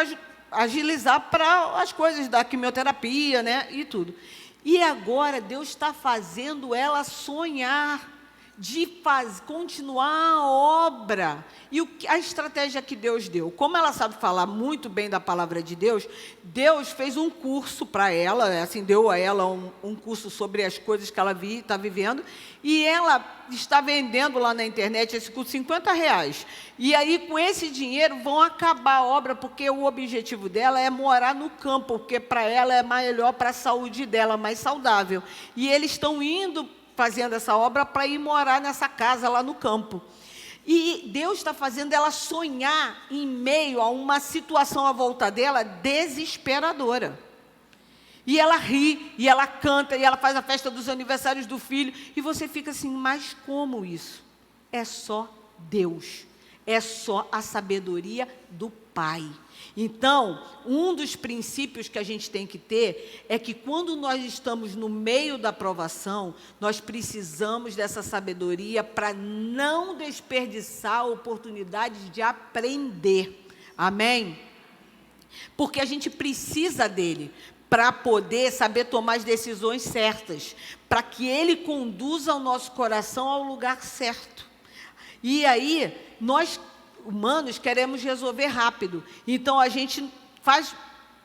agilizar para as coisas da quimioterapia, né, e tudo. E agora Deus está fazendo ela sonhar de continuar a obra. E a estratégia que Deus deu, como ela sabe falar muito bem da palavra de Deus, Deus fez um curso para ela, assim, deu a ela um curso sobre as coisas que ela está vivendo, e ela está vendendo lá na internet esse curso R$50. E aí, com esse dinheiro, vão acabar a obra, porque o objetivo dela é morar no campo, porque para ela é melhor para a saúde dela, mais saudável. E eles estão indo fazendo essa obra para ir morar nessa casa lá no campo. E Deus está fazendo ela sonhar em meio a uma situação à volta dela desesperadora. E ela ri, e ela canta, e ela faz a festa dos aniversários do filho, e você fica assim, mas como isso? É só Deus, é só a sabedoria do Pai. Então, um dos princípios que a gente tem que ter é que quando nós estamos no meio da provação, nós precisamos dessa sabedoria para não desperdiçar oportunidades de aprender. Amém? Porque a gente precisa dele para poder saber tomar as decisões certas, para que ele conduza o nosso coração ao lugar certo. E aí, nós humanos queremos resolver rápido, então a gente faz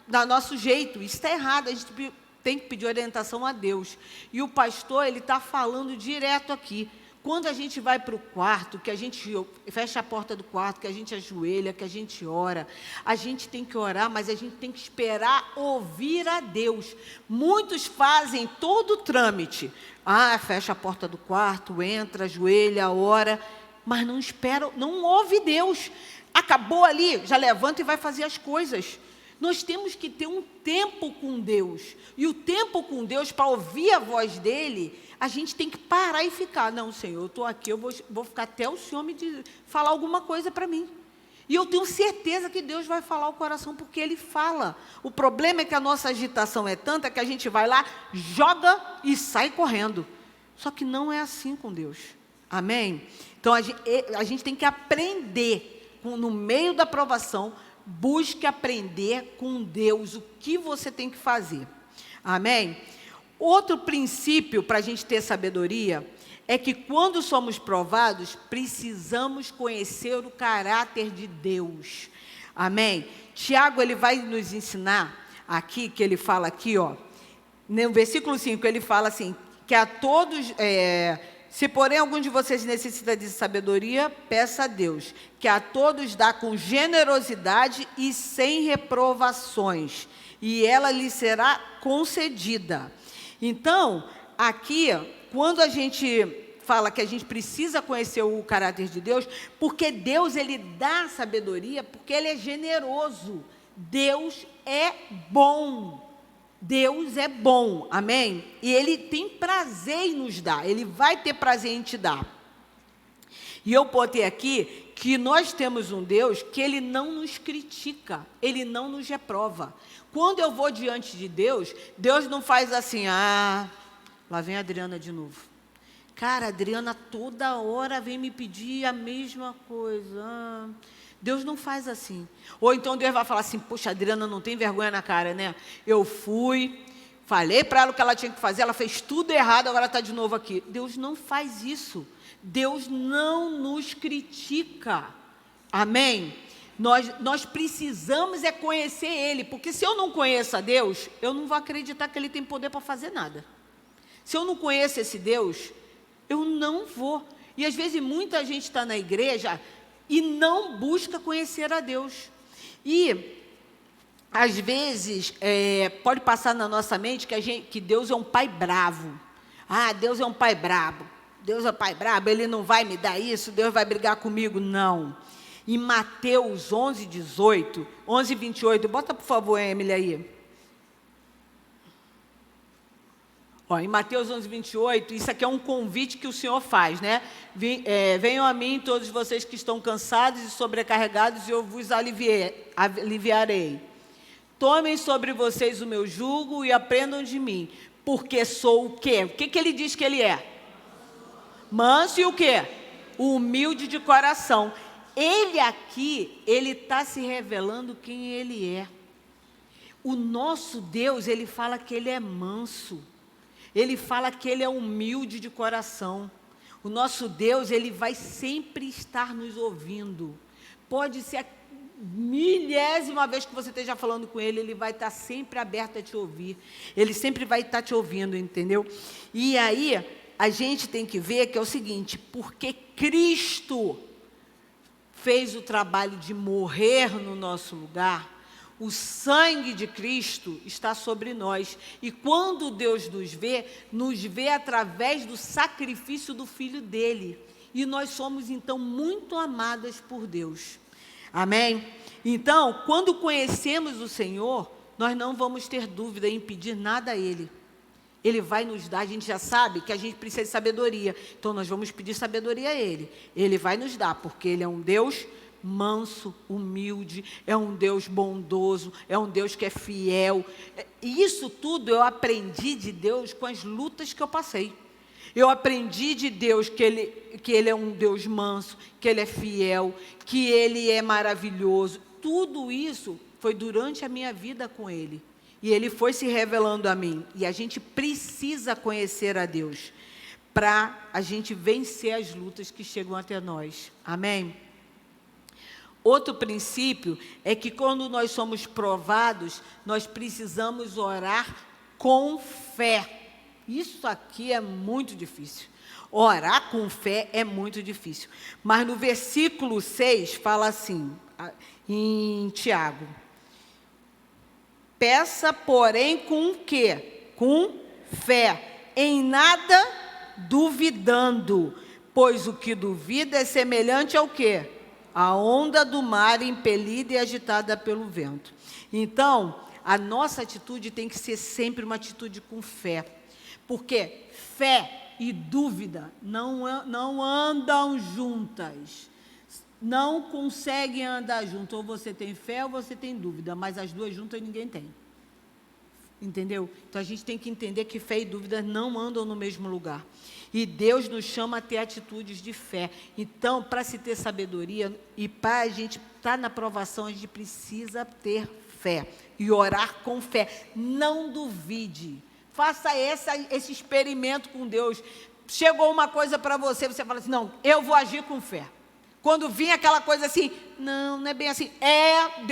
do nosso jeito. Isso está errado, a gente tem que pedir orientação a Deus. E o pastor, ele está falando direto aqui. Quando a gente vai para o quarto, que a gente fecha a porta do quarto, que a gente ajoelha, que a gente ora, a gente tem que orar, mas a gente tem que esperar ouvir a Deus. Muitos fazem todo o trâmite. Fecha a porta do quarto, entra, ajoelha, ora, mas não espera, não ouve Deus. Acabou ali, já levanta e vai fazer as coisas. Nós temos que ter um tempo com Deus. E o tempo com Deus, para ouvir a voz dEle, a gente tem que parar e ficar. Não, Senhor, eu estou aqui, eu vou ficar até o Senhor me falar alguma coisa para mim. E eu tenho certeza que Deus vai falar o coração, porque Ele fala. O problema é que a nossa agitação é tanta que a gente vai lá, joga e sai correndo. Só que não é assim com Deus. Amém? Então, a gente tem que aprender, no meio da provação, busque aprender com Deus o que você tem que fazer. Amém? Outro princípio para a gente ter sabedoria é que quando somos provados, precisamos conhecer o caráter de Deus. Amém? Tiago, ele vai nos ensinar aqui, que ele fala aqui, ó, no versículo 5, ele fala assim, que a todos, se porém algum de vocês necessita de sabedoria, peça a Deus, que a todos dá com generosidade e sem reprovações, e ela lhe será concedida. Então, aqui, quando a gente fala que a gente precisa conhecer o caráter de Deus, porque Deus, ele dá sabedoria, porque ele é generoso. Deus é bom. Deus é bom, amém? E ele tem prazer em nos dar, ele vai ter prazer em te dar. E eu botei aqui que nós temos um Deus que ele não nos critica, ele não nos reprova. Quando eu vou diante de Deus, Deus não faz assim, lá vem a Adriana de novo. Cara, a Adriana toda hora vem me pedir a mesma coisa. Deus não faz assim. Ou então Deus vai falar assim, poxa, a Adriana não tem vergonha na cara, né? Eu fui, falei para ela o que ela tinha que fazer, ela fez tudo errado, agora está de novo aqui. Deus não faz isso. Deus não nos critica. Amém? Nós precisamos conhecer Ele, porque se eu não conheço a Deus, eu não vou acreditar que Ele tem poder para fazer nada. Se eu não conheço esse Deus, eu não vou. E às vezes muita gente está na igreja e não busca conhecer a Deus. E às vezes pode passar na nossa mente que Deus é um pai bravo. Deus é um pai bravo. Deus é um pai bravo, Ele não vai me dar isso, Deus vai brigar comigo. Não. Em Mateus 11, 28, bota por favor, Emily, aí. Em Mateus 11, 28, isso aqui é um convite que o Senhor faz, né? Venham a mim todos vocês que estão cansados e sobrecarregados, e eu vos aliviarei. Tomem sobre vocês o meu jugo e aprendam de mim, porque sou o quê? O que ele diz que ele é? Manso e o quê? Humilde de coração. Ele aqui, ele está se revelando quem ele é. O nosso Deus, ele fala que ele é manso. Ele fala que ele é humilde de coração. O nosso Deus, ele vai sempre estar nos ouvindo. Pode ser a milésima vez que você esteja falando com ele, ele vai estar sempre aberto a te ouvir. Ele sempre vai estar te ouvindo, entendeu? E aí, a gente tem que ver que é o seguinte, porque Cristo fez o trabalho de morrer no nosso lugar, o sangue de Cristo está sobre nós. E quando Deus nos vê através do sacrifício do Filho dele. E nós somos, então, muito amadas por Deus. Amém? Então, quando conhecemos o Senhor, nós não vamos ter dúvida em pedir nada a Ele. Ele vai nos dar, a gente já sabe que a gente precisa de sabedoria. Então, nós vamos pedir sabedoria a Ele. Ele vai nos dar, porque Ele é um Deus manso, humilde, é um Deus bondoso, é um Deus que é fiel. E isso tudo eu aprendi de Deus com as lutas que eu passei. Eu aprendi de Deus que ele é um Deus manso, que Ele é fiel, que Ele é maravilhoso. Tudo isso foi durante a minha vida com Ele. E Ele foi se revelando a mim. E a gente precisa conhecer a Deus para a gente vencer as lutas que chegam até nós. Amém? Outro princípio é que quando nós somos provados, nós precisamos orar com fé. Isso aqui é muito difícil. Orar com fé é muito difícil. Mas no versículo 6 fala assim, em Tiago. Peça, porém, com o quê? Com fé. Em nada duvidando. Pois o que duvida é semelhante ao quê? A onda do mar impelida e agitada pelo vento. Então, a nossa atitude tem que ser sempre uma atitude com fé. Porque fé e dúvida não andam juntas. Não conseguem andar juntas. Ou você tem fé ou você tem dúvida. Mas as duas juntas ninguém tem. Entendeu? Então, a gente tem que entender que fé e dúvida não andam no mesmo lugar. E Deus nos chama a ter atitudes de fé. Então, para se ter sabedoria e para a gente estar na provação, a gente precisa ter fé e orar com fé. Não duvide. Faça esse experimento com Deus. Chegou uma coisa para você, você fala assim, não, eu vou agir com fé. Quando vir aquela coisa assim, não é bem assim.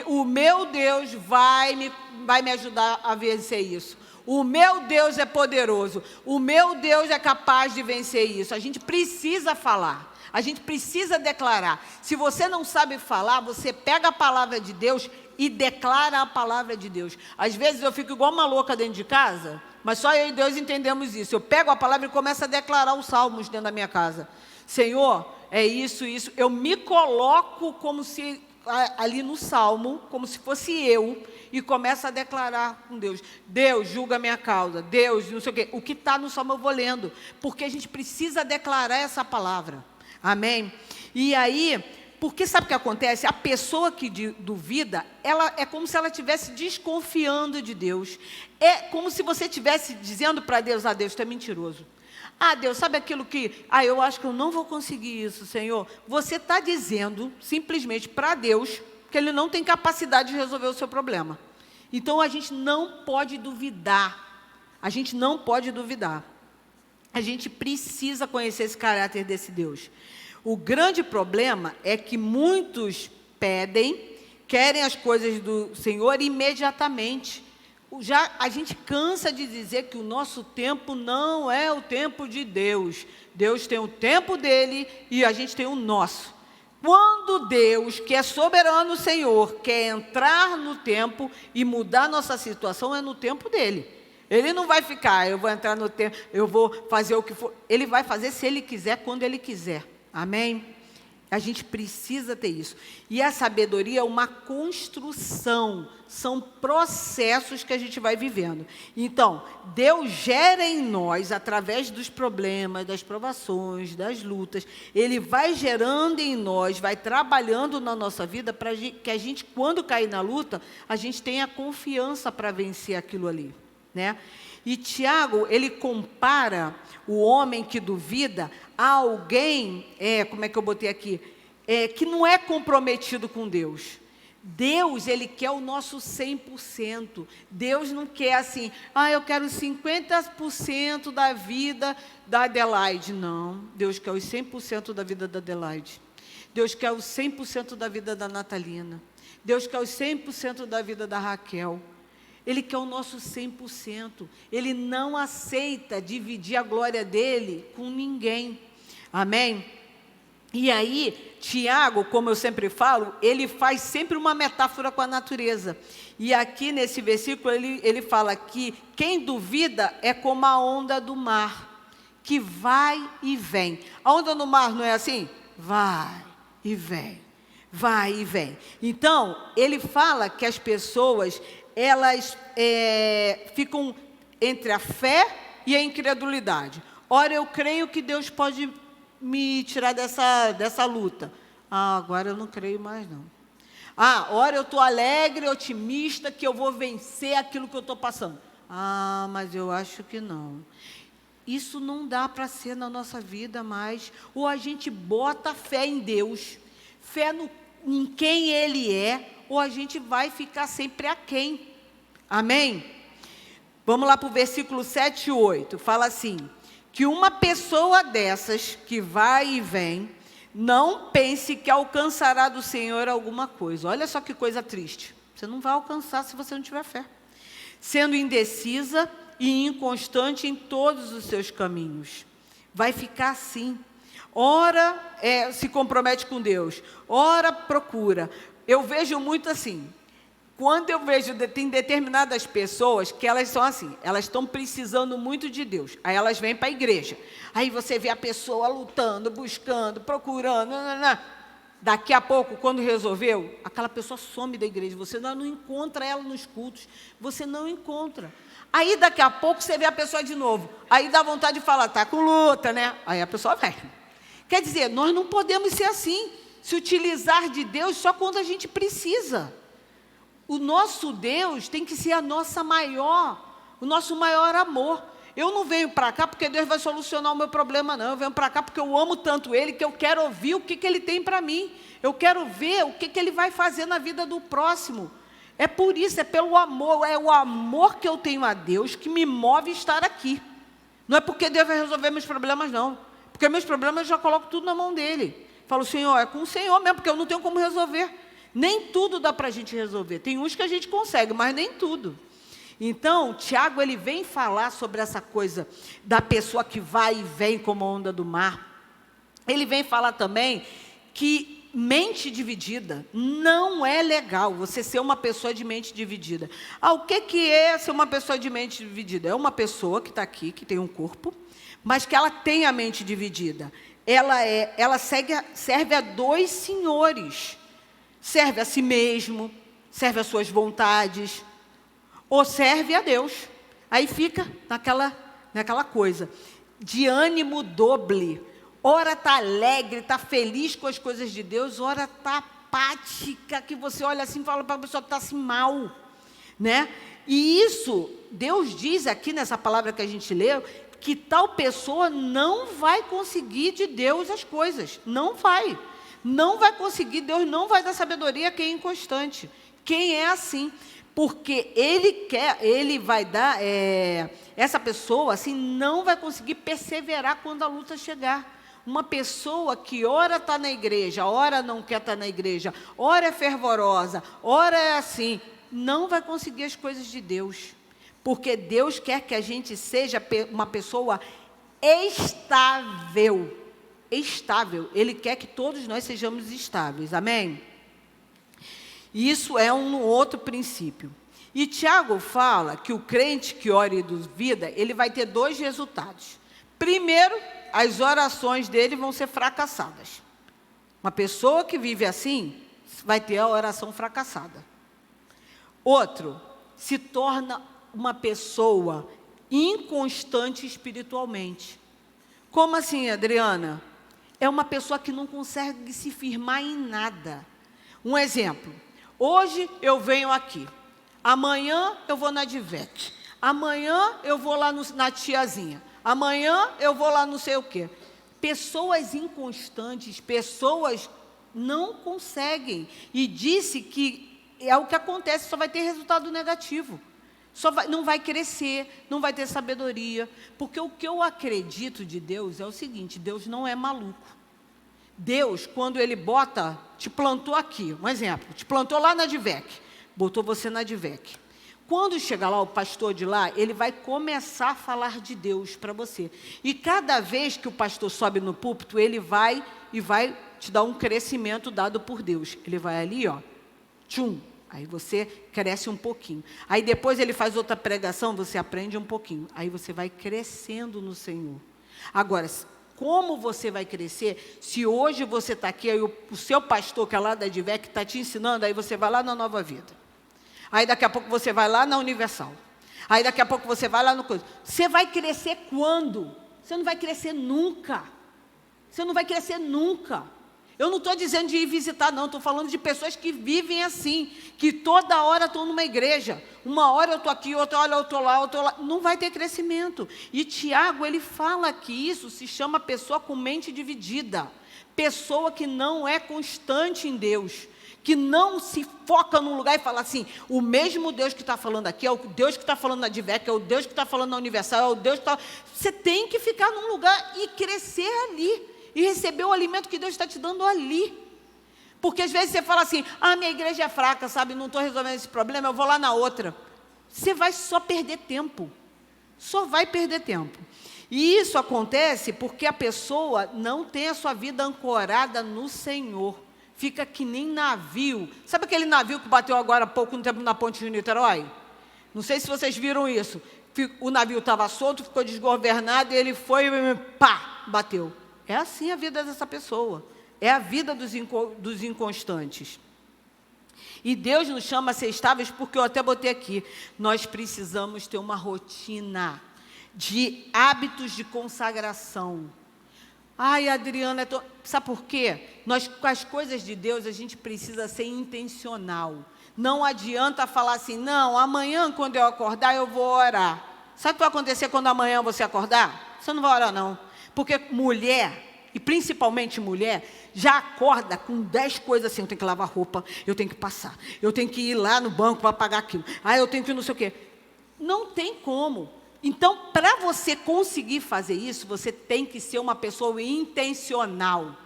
O meu Deus vai me ajudar a vencer isso. O meu Deus é poderoso. O meu Deus é capaz de vencer isso. A gente precisa falar. A gente precisa declarar. Se você não sabe falar, você pega a palavra de Deus e declara a palavra de Deus. Às vezes eu fico igual uma louca dentro de casa, mas só eu e Deus entendemos isso. Eu pego a palavra e começo a declarar os salmos dentro da minha casa. Senhor, é isso. Eu me coloco como se, ali no salmo, como se fosse eu, e começo a declarar com Deus. Deus, julga a minha causa. Deus, não sei o quê. O que está no salmo eu vou lendo, porque a gente precisa declarar essa palavra. Amém? E aí, porque sabe o que acontece? A pessoa que duvida, ela é como se ela estivesse desconfiando de Deus. É como se você estivesse dizendo para Deus, Deus, tu é mentiroso. Deus, sabe aquilo que, eu acho que eu não vou conseguir isso, Senhor. Você está dizendo, simplesmente, para Deus, que Ele não tem capacidade de resolver o seu problema. Então, a gente não pode duvidar. A gente não pode duvidar. A gente precisa conhecer esse caráter desse Deus. O grande problema é que muitos querem as coisas do Senhor imediatamente. A gente cansa de dizer que o nosso tempo não é o tempo de Deus. Deus tem o tempo dele e a gente tem o nosso. Quando Deus, que é soberano, Senhor, quer entrar no tempo e mudar nossa situação, é no tempo dele. Ele não vai ficar, eu vou entrar no tempo, eu vou fazer o que for. Ele vai fazer se ele quiser, quando ele quiser. Amém? A gente precisa ter isso. E a sabedoria é uma construção, são processos que a gente vai vivendo. Então, Deus gera em nós, através dos problemas, das provações, das lutas, Ele vai gerando em nós, vai trabalhando na nossa vida, para que a gente, quando cair na luta, a gente tenha confiança para vencer aquilo ali, né? E Tiago, ele compara o homem que duvida a alguém, como é que eu botei aqui? Que não é comprometido com Deus. Deus, Ele quer o nosso 100%. Deus não quer assim, eu quero 50% da vida da Adelaide. Não, Deus quer os 100% da vida da Adelaide. Deus quer os 100% da vida da Natalina. Deus quer os 100% da vida da Raquel. Ele quer o nosso 100%. Ele não aceita dividir a glória dele com ninguém. Amém? E aí, Tiago, como eu sempre falo, ele faz sempre uma metáfora com a natureza. E aqui nesse versículo ele fala que quem duvida é como a onda do mar, que vai e vem. A onda no mar não é assim? Vai e vem, vai e vem. Então, ele fala que as pessoas, elas ficam entre a fé e a incredulidade. Ora, eu creio que Deus pode me tirar dessa luta. Agora eu não creio mais, não. Ora, eu estou alegre, otimista, que eu vou vencer aquilo que eu estou passando. Mas eu acho que não. Isso não dá para ser na nossa vida mais. Ou a gente bota fé em Deus, fé em quem Ele é, ou a gente vai ficar sempre aquém. Amém? Vamos lá para o versículo 7 e 8. Fala assim, que uma pessoa dessas, que vai e vem, não pense que alcançará do Senhor alguma coisa. Olha só que coisa triste. Você não vai alcançar se você não tiver fé. Sendo indecisa e inconstante em todos os seus caminhos. Vai ficar assim. Ora se compromete com Deus, ora procura. Eu vejo muito assim. Quando eu vejo, tem determinadas pessoas que elas são assim, elas estão precisando muito de Deus. Aí elas vêm para a igreja. Aí você vê a pessoa lutando, buscando, procurando. Daqui a pouco, quando resolveu, aquela pessoa some da igreja. Você não encontra ela nos cultos. Você não encontra. Aí daqui a pouco você vê a pessoa de novo. Aí dá vontade de falar, está com luta, né? Aí a pessoa vem. Quer dizer, nós não podemos ser assim. Se utilizar de Deus só quando a gente precisa. O nosso Deus tem que ser a nossa maior o nosso maior amor. Eu não venho para cá porque Deus vai solucionar o meu problema, não. Eu venho para cá porque eu amo tanto Ele que eu quero ouvir o que Ele tem para mim. Eu quero ver o que Ele vai fazer na vida do próximo. É por isso, é pelo amor, é o amor que eu tenho a Deus que me move a estar aqui. Não é porque Deus vai resolver meus problemas, não. Porque meus problemas eu já coloco tudo na mão dEle. Falo, Senhor, é com o Senhor mesmo, porque eu não tenho como resolver. Nem tudo dá para a gente resolver. Tem uns que a gente consegue, mas nem tudo. Então, Tiago, ele vem falar sobre essa coisa da pessoa que vai e vem como a onda do mar. Ele vem falar também que mente dividida não é legal, você ser uma pessoa de mente dividida. O que é ser uma pessoa de mente dividida? É uma pessoa que está aqui, que tem um corpo, mas que ela tem a mente dividida. Ela serve a dois senhores. Serve a si mesmo, serve às suas vontades, ou serve a Deus. Aí fica naquela coisa de ânimo doble. Ora está alegre, está feliz com as coisas de Deus, ora está apática, que você olha assim e fala para a pessoa que está assim mal, né? E isso, Deus diz aqui nessa palavra que a gente leu, que tal pessoa não vai conseguir de Deus as coisas, não vai conseguir, Deus não vai dar sabedoria a quem é inconstante, quem é assim, porque Ele vai dar, essa pessoa assim não vai conseguir perseverar quando a luta chegar. Uma pessoa que ora está na igreja, ora não quer estar na igreja, ora é fervorosa, ora é assim, não vai conseguir as coisas de Deus, porque Deus quer que a gente seja uma pessoa estável. Ele quer que todos nós sejamos estáveis, amém? Isso é um outro princípio. E Tiago fala que o crente que ora e duvida, ele vai ter dois resultados. Primeiro, as orações dele vão ser fracassadas. Uma pessoa que vive assim, vai ter a oração fracassada. Outro, se torna uma pessoa inconstante espiritualmente. Como assim, Adriana? É uma pessoa que não consegue se firmar em nada. Um exemplo, hoje eu venho aqui, amanhã eu vou na Divec, amanhã eu vou lá na tiazinha, amanhã eu vou lá não sei o quê. Pessoas inconstantes, pessoas não conseguem. E disse que é o que acontece, só vai ter resultado negativo. Não vai crescer, não vai ter sabedoria. Porque o que eu acredito de Deus é o seguinte, Deus não é maluco. Deus, quando Ele te plantou aqui, um exemplo, te plantou lá na Divec, botou você na Divec. Quando chegar lá o pastor de lá, ele vai começar a falar de Deus para você. E cada vez que o pastor sobe no púlpito, ele vai te dar um crescimento dado por Deus. Ele vai ali, ó, tchum. Aí você cresce um pouquinho. Aí depois ele faz outra pregação, você aprende um pouquinho. Aí você vai crescendo no Senhor. Agora, como você vai crescer? Se hoje você está aqui, aí o seu pastor, que é lá da Divec, está te ensinando, aí você vai lá na Nova Vida. Aí daqui a pouco você vai lá na Universal. Aí daqui a pouco você vai lá no coisa. Você vai crescer quando? Você não vai crescer nunca. Você não vai crescer nunca. Eu não estou dizendo de ir visitar, não. Estou falando de pessoas que vivem assim, que toda hora estão numa igreja. Uma hora eu estou aqui, outra hora eu estou lá. Não vai ter crescimento. E Tiago, ele fala que isso se chama pessoa com mente dividida. Pessoa que não é constante em Deus. Que não se foca num lugar e fala assim, o mesmo Deus que está falando aqui, é o Deus que está falando na Divec, é o Deus que está falando na Universal, é o Deus que está... Você tem que ficar num lugar e crescer ali. E receber o alimento que Deus está te dando ali. Porque às vezes você fala assim, minha igreja é fraca, sabe, não estou resolvendo esse problema, eu vou lá na outra. Você vai só perder tempo. Só vai perder tempo. E isso acontece porque a pessoa não tem a sua vida ancorada no Senhor. Fica que nem navio. Sabe aquele navio que bateu agora há pouco tempo na ponte de Niterói? Não sei se vocês viram isso. O navio estava solto, ficou desgovernado, e ele foi, pá, bateu. É assim a vida dessa pessoa. É a vida dos inconstantes. E Deus nos chama a ser estáveis porque eu até botei aqui. Nós precisamos ter uma rotina de hábitos de consagração. Ai, Adriana, sabe por quê? Nós, com as coisas de Deus, a gente precisa ser intencional. Não adianta falar assim, não, amanhã quando eu acordar eu vou orar. Sabe o que vai acontecer quando amanhã você acordar? Você não vai orar, não. Porque mulher, e principalmente mulher, já acorda com 10 coisas assim. Eu tenho que lavar roupa, eu tenho que passar, eu tenho que ir lá no banco para pagar aquilo. Eu tenho que não sei o quê. Não tem como. Então, para você conseguir fazer isso, você tem que ser uma pessoa intencional.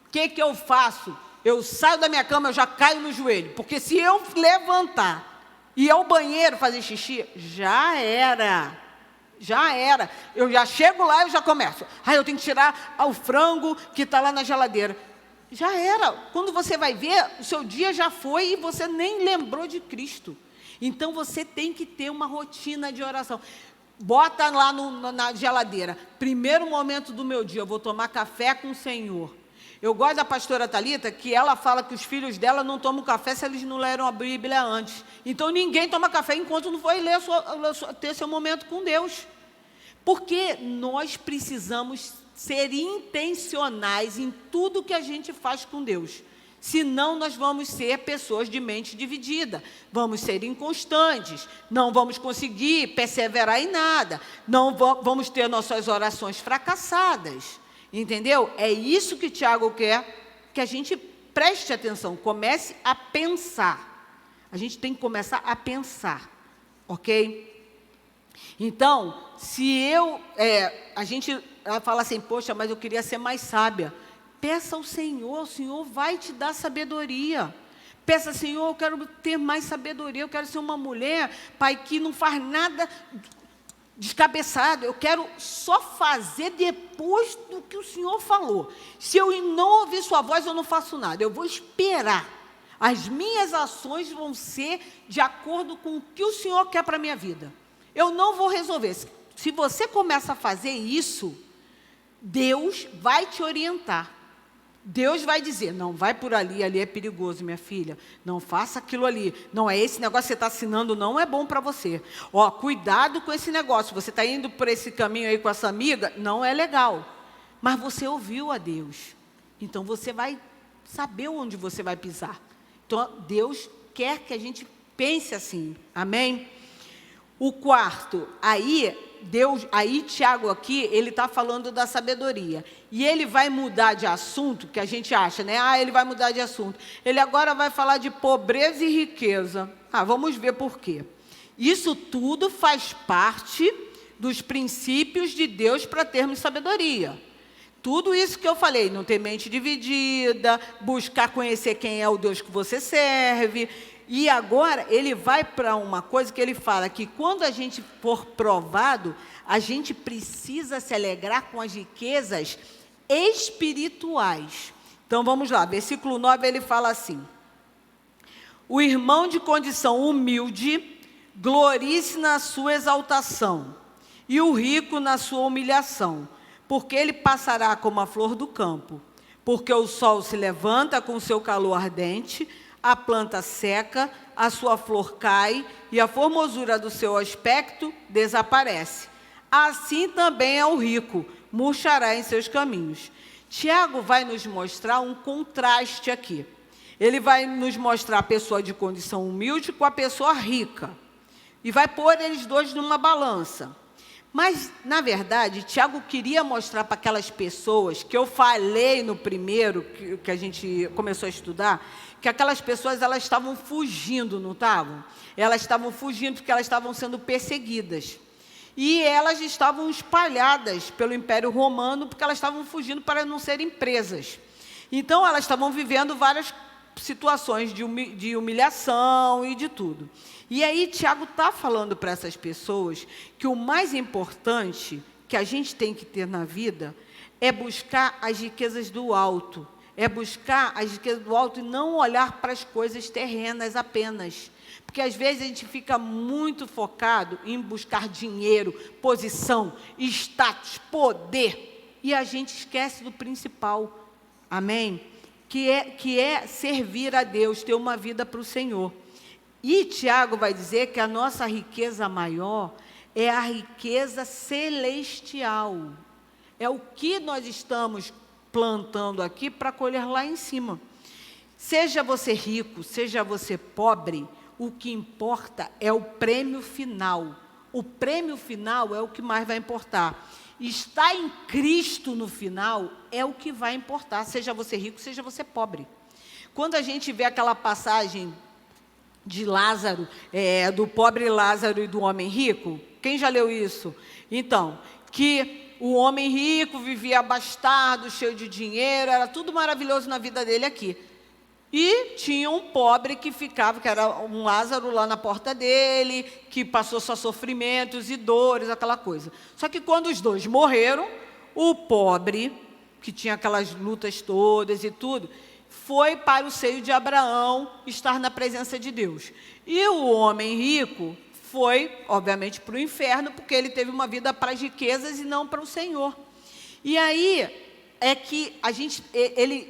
O que eu faço? Eu saio da minha cama, eu já caio no joelho. Porque se eu levantar e ir ao banheiro fazer xixi, já era. Já era. Eu já chego lá e já começo. Eu tenho que tirar o frango que está lá na geladeira. Já era. Quando você vai ver, o seu dia já foi e você nem lembrou de Cristo. Então, você tem que ter uma rotina de oração. Bota lá na geladeira. Primeiro momento do meu dia, eu vou tomar café com o Senhor. Eu gosto da pastora Thalita, que ela fala que os filhos dela não tomam café se eles não leram a Bíblia antes. Então, ninguém toma café enquanto não for ter seu momento com Deus. Porque nós precisamos ser intencionais em tudo que a gente faz com Deus. Senão, nós vamos ser pessoas de mente dividida. Vamos ser inconstantes. Não vamos conseguir perseverar em nada. Não vamos ter nossas orações fracassadas. Entendeu? É isso que Tiago quer, que a gente preste atenção, comece a pensar. A gente tem que começar a pensar, ok? Então, se a gente fala assim, poxa, mas eu queria ser mais sábia. Peça ao Senhor, o Senhor vai te dar sabedoria. Peça, Senhor, eu quero ter mais sabedoria, eu quero ser uma mulher, pai, que não faz nada descabeçado, eu quero só fazer depois do que o Senhor falou. Se eu não ouvir sua voz, eu não faço nada, eu vou esperar. As minhas ações vão ser de acordo com o que o Senhor quer para a minha vida. Eu não vou resolver. Se você começa a fazer isso, Deus vai te orientar. Deus vai dizer, não, vai por ali, ali é perigoso, minha filha. Não faça aquilo ali. Não, esse negócio que você está assinando não é bom para você. Cuidado com esse negócio. Você está indo por esse caminho aí com essa amiga, não é legal. Mas você ouviu a Deus. Então, você vai saber onde você vai pisar. Então, Deus quer que a gente pense assim. Amém? O quarto, aí Tiago aqui, ele está falando da sabedoria. E ele vai mudar de assunto, que a gente acha, né? Ele vai mudar de assunto. Ele agora vai falar de pobreza e riqueza. Vamos ver por quê. Isso tudo faz parte dos princípios de Deus para termos sabedoria. Tudo isso que eu falei, não ter mente dividida, buscar conhecer quem é o Deus que você serve. E agora ele vai para uma coisa que ele fala, que quando a gente for provado, a gente precisa se alegrar com as riquezas espirituais. Então vamos lá, versículo 9 ele fala assim: o irmão de condição humilde glorie-se na sua exaltação, e o rico na sua humilhação, porque ele passará como a flor do campo, porque o sol se levanta com seu calor ardente, a planta seca, a sua flor cai, e a formosura do seu aspecto desaparece. Assim também é o rico, murchará em seus caminhos. Tiago vai nos mostrar um contraste aqui. Ele vai nos mostrar a pessoa de condição humilde com a pessoa rica. E vai pôr eles dois numa balança. Mas, na verdade, Tiago queria mostrar para aquelas pessoas, que eu falei no primeiro, que a gente começou a estudar, que aquelas pessoas, elas estavam fugindo, não estavam? Elas estavam fugindo porque elas estavam sendo perseguidas. E elas estavam espalhadas pelo Império Romano, porque elas estavam fugindo para não serem presas. Então, elas estavam vivendo várias situações de humilhação e de tudo. E aí, Tiago está falando para essas pessoas que o mais importante que a gente tem que ter na vida é buscar as riquezas do alto. É buscar as riquezas do alto e não olhar para as coisas terrenas apenas. Porque, às vezes, a gente fica muito focado em buscar dinheiro, posição, status, poder. E a gente esquece do principal. Amém? Que é servir a Deus, ter uma vida para o Senhor. E Tiago vai dizer que a nossa riqueza maior é a riqueza celestial. É o que nós estamos plantando aqui para colher lá em cima. Seja você rico, seja você pobre, o que importa é o prêmio final. o prêmio final é o que mais vai importar. Estar em Cristo no final é o que vai importar, seja você rico, seja você pobre. Quando a gente vê aquela passagem de Lázaro, do pobre Lázaro e do homem rico, quem já leu isso? Então, que o homem rico vivia abastado, cheio de dinheiro, era tudo maravilhoso na vida dele aqui. E tinha um pobre que ficava, que era um Lázaro lá na porta dele, que passou só sofrimentos e dores, aquela coisa. Só que quando os dois morreram, o pobre, que tinha aquelas lutas todas e tudo, foi para o seio de Abraão estar na presença de Deus. E o homem rico foi, obviamente, para o inferno, porque ele teve uma vida para as riquezas e não para o Senhor. E aí é que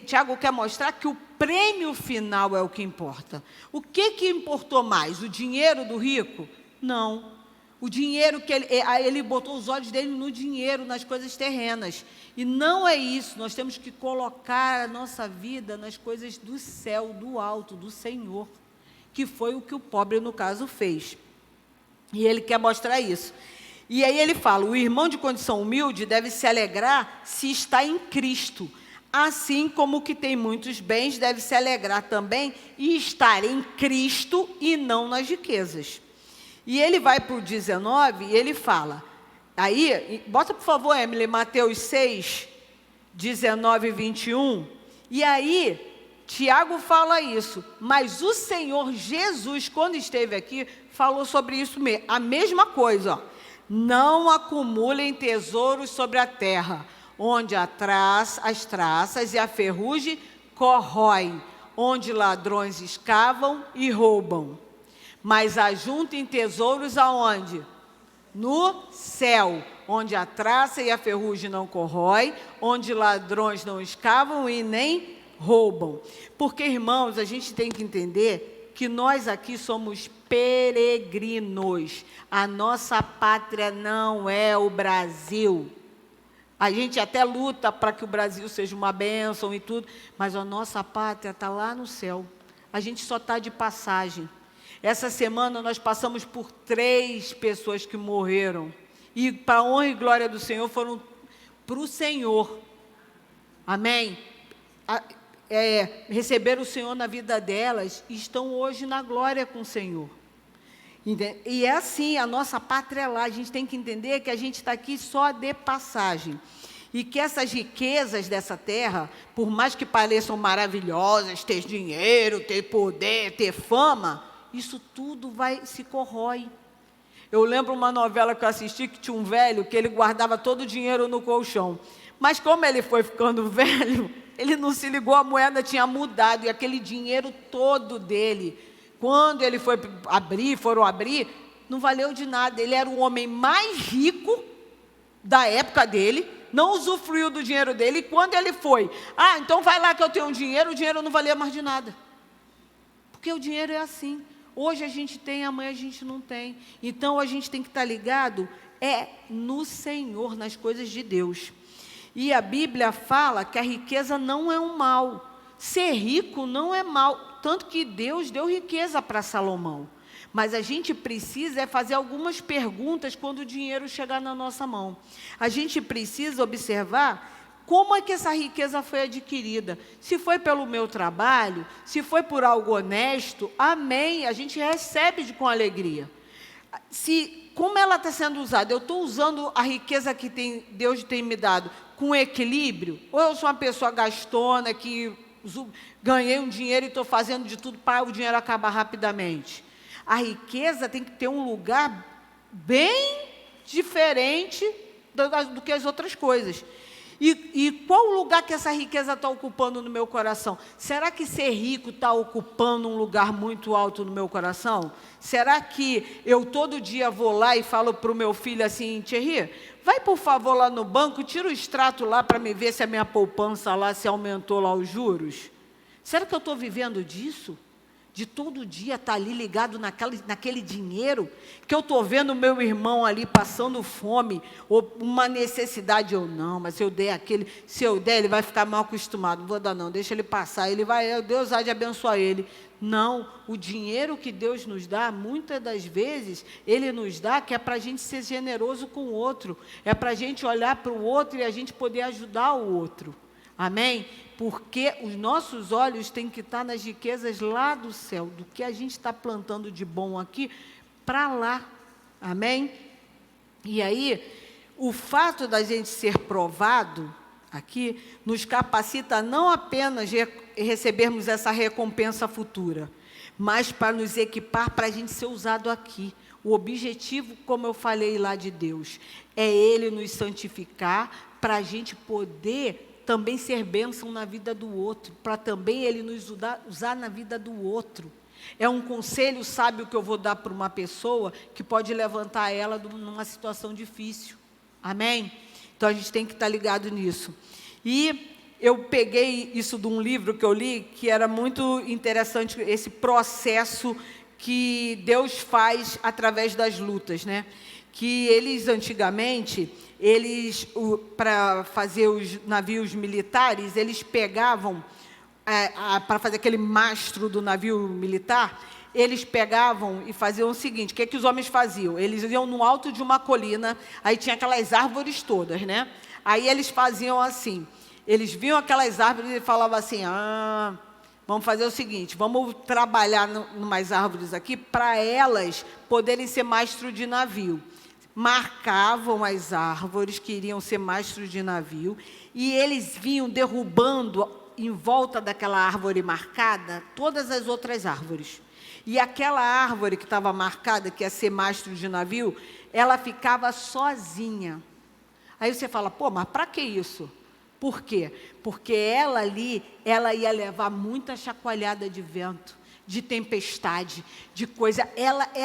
Tiago quer mostrar que o prêmio final é o que importa. O que importou mais? O dinheiro do rico? Não. O dinheiro que ele botou os olhos dele no dinheiro, nas coisas terrenas. E não é isso. Nós temos que colocar a nossa vida nas coisas do céu, do alto, do Senhor, que foi o que o pobre, no caso, fez. E ele quer mostrar isso. E aí ele fala, o irmão de condição humilde deve se alegrar se está em Cristo, assim como o que tem muitos bens deve se alegrar também e estar em Cristo e não nas riquezas. E ele vai para o 19 e ele fala, aí, bota por favor, Emily, Mateus 6, 19 e 21, e aí Tiago fala isso, mas o Senhor Jesus, quando esteve aqui, falou sobre isso mesmo, a mesma coisa, ó. Não acumulem tesouros sobre a terra, onde as traças e a ferrugem corroem, onde ladrões escavam e roubam. Mas ajuntem tesouros aonde? No céu, onde a traça e a ferrugem não corroem, onde ladrões não escavam e nem roubam. Porque, irmãos, a gente tem que entender que nós aqui somos peregrinos. A nossa pátria não é o Brasil. A gente até luta para que o Brasil seja uma bênção e tudo, mas a nossa pátria está lá no céu. A gente só está de passagem. Essa semana nós passamos por 3 pessoas que morreram. E para a honra e glória do Senhor, foram para o Senhor. Amém? Receberam o Senhor na vida delas e estão hoje na glória com o Senhor. E é assim, a nossa pátria é lá. A gente tem que entender que a gente está aqui só de passagem. E que essas riquezas dessa terra, por mais que pareçam maravilhosas, ter dinheiro, ter poder, ter fama, isso tudo se corrói. Eu lembro uma novela que eu assisti que tinha um velho que ele guardava todo o dinheiro no colchão. Mas como ele foi ficando velho, ele não se ligou, a moeda tinha mudado e aquele dinheiro todo dele, quando ele foram abrir, não valeu de nada. Ele era o homem mais rico da época dele, não usufruiu do dinheiro dele, e quando ele foi, então vai lá que eu tenho um dinheiro, o dinheiro não valia mais de nada. Porque o dinheiro é assim. Hoje a gente tem, amanhã a gente não tem. Então a gente tem que estar ligado no Senhor, nas coisas de Deus. E a Bíblia fala que a riqueza não é um mal. Ser rico não é mal. Tanto que Deus deu riqueza para Salomão. Mas a gente precisa fazer algumas perguntas quando o dinheiro chegar na nossa mão. A gente precisa observar como é que essa riqueza foi adquirida. Se foi pelo meu trabalho, se foi por algo honesto, amém, a gente recebe com alegria. Como ela está sendo usada, eu estou usando a riqueza que Deus tem me dado com equilíbrio? Ou eu sou uma pessoa gastona que ganhei um dinheiro e estou fazendo de tudo para o dinheiro acabar rapidamente? A riqueza tem que ter um lugar bem diferente do que as outras coisas. E qual o lugar que essa riqueza está ocupando no meu coração? Será que ser rico está ocupando um lugar muito alto no meu coração? Será que eu todo dia vou lá e falo para o meu filho assim, Thierry, vai por favor lá no banco, tira o extrato lá para me ver se a minha poupança lá, se aumentou lá os juros? Será que eu estou vivendo disso? De todo dia estar ali ligado naquele dinheiro, que eu estou vendo o meu irmão ali passando fome, ou uma necessidade, ou não, mas se eu der ele vai ficar mal acostumado, não vou dar não, deixa ele passar, Deus há de abençoar ele. Não, o dinheiro que Deus nos dá, muitas das vezes, Ele nos dá que é para a gente ser generoso com o outro, é para a gente olhar para o outro e a gente poder ajudar o outro. Amém? Porque os nossos olhos têm que estar nas riquezas lá do céu, do que a gente está plantando de bom aqui, para lá. Amém? E aí, o fato da gente ser provado aqui, nos capacita não apenas recebermos essa recompensa futura, mas para nos equipar para a gente ser usado aqui. O objetivo, como eu falei lá de Deus, é Ele nos santificar para a gente poder também ser bênção na vida do outro, para também Ele nos usar na vida do outro. É um conselho sábio que eu vou dar para uma pessoa que pode levantar ela numa situação difícil. Amém? Então, a gente tem que estar ligado nisso. E eu peguei isso de um livro que eu li, que era muito interessante, esse processo que Deus faz através das lutas, né? Que eles, antigamente, para fazer os navios militares, eles pegavam, para fazer aquele mastro do navio militar, eles pegavam e faziam o seguinte: o que os homens faziam? Eles iam no alto de uma colina, aí tinha aquelas árvores todas, né? Aí eles faziam assim, eles viam aquelas árvores e falavam assim: vamos fazer o seguinte, vamos trabalhar numas árvores aqui para elas poderem ser mastro de navio. Marcavam as árvores que iriam ser mastros de navio e eles vinham derrubando em volta daquela árvore marcada todas as outras árvores. E aquela árvore que estava marcada, que ia ser mastro de navio, ela ficava sozinha. Aí você fala: pô, mas para que isso? Por quê? Porque ela ali, ela ia levar muita chacoalhada de vento, de tempestade, de coisa.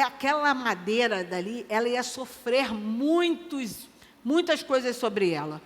Aquela madeira dali, ela ia sofrer muitas coisas sobre ela.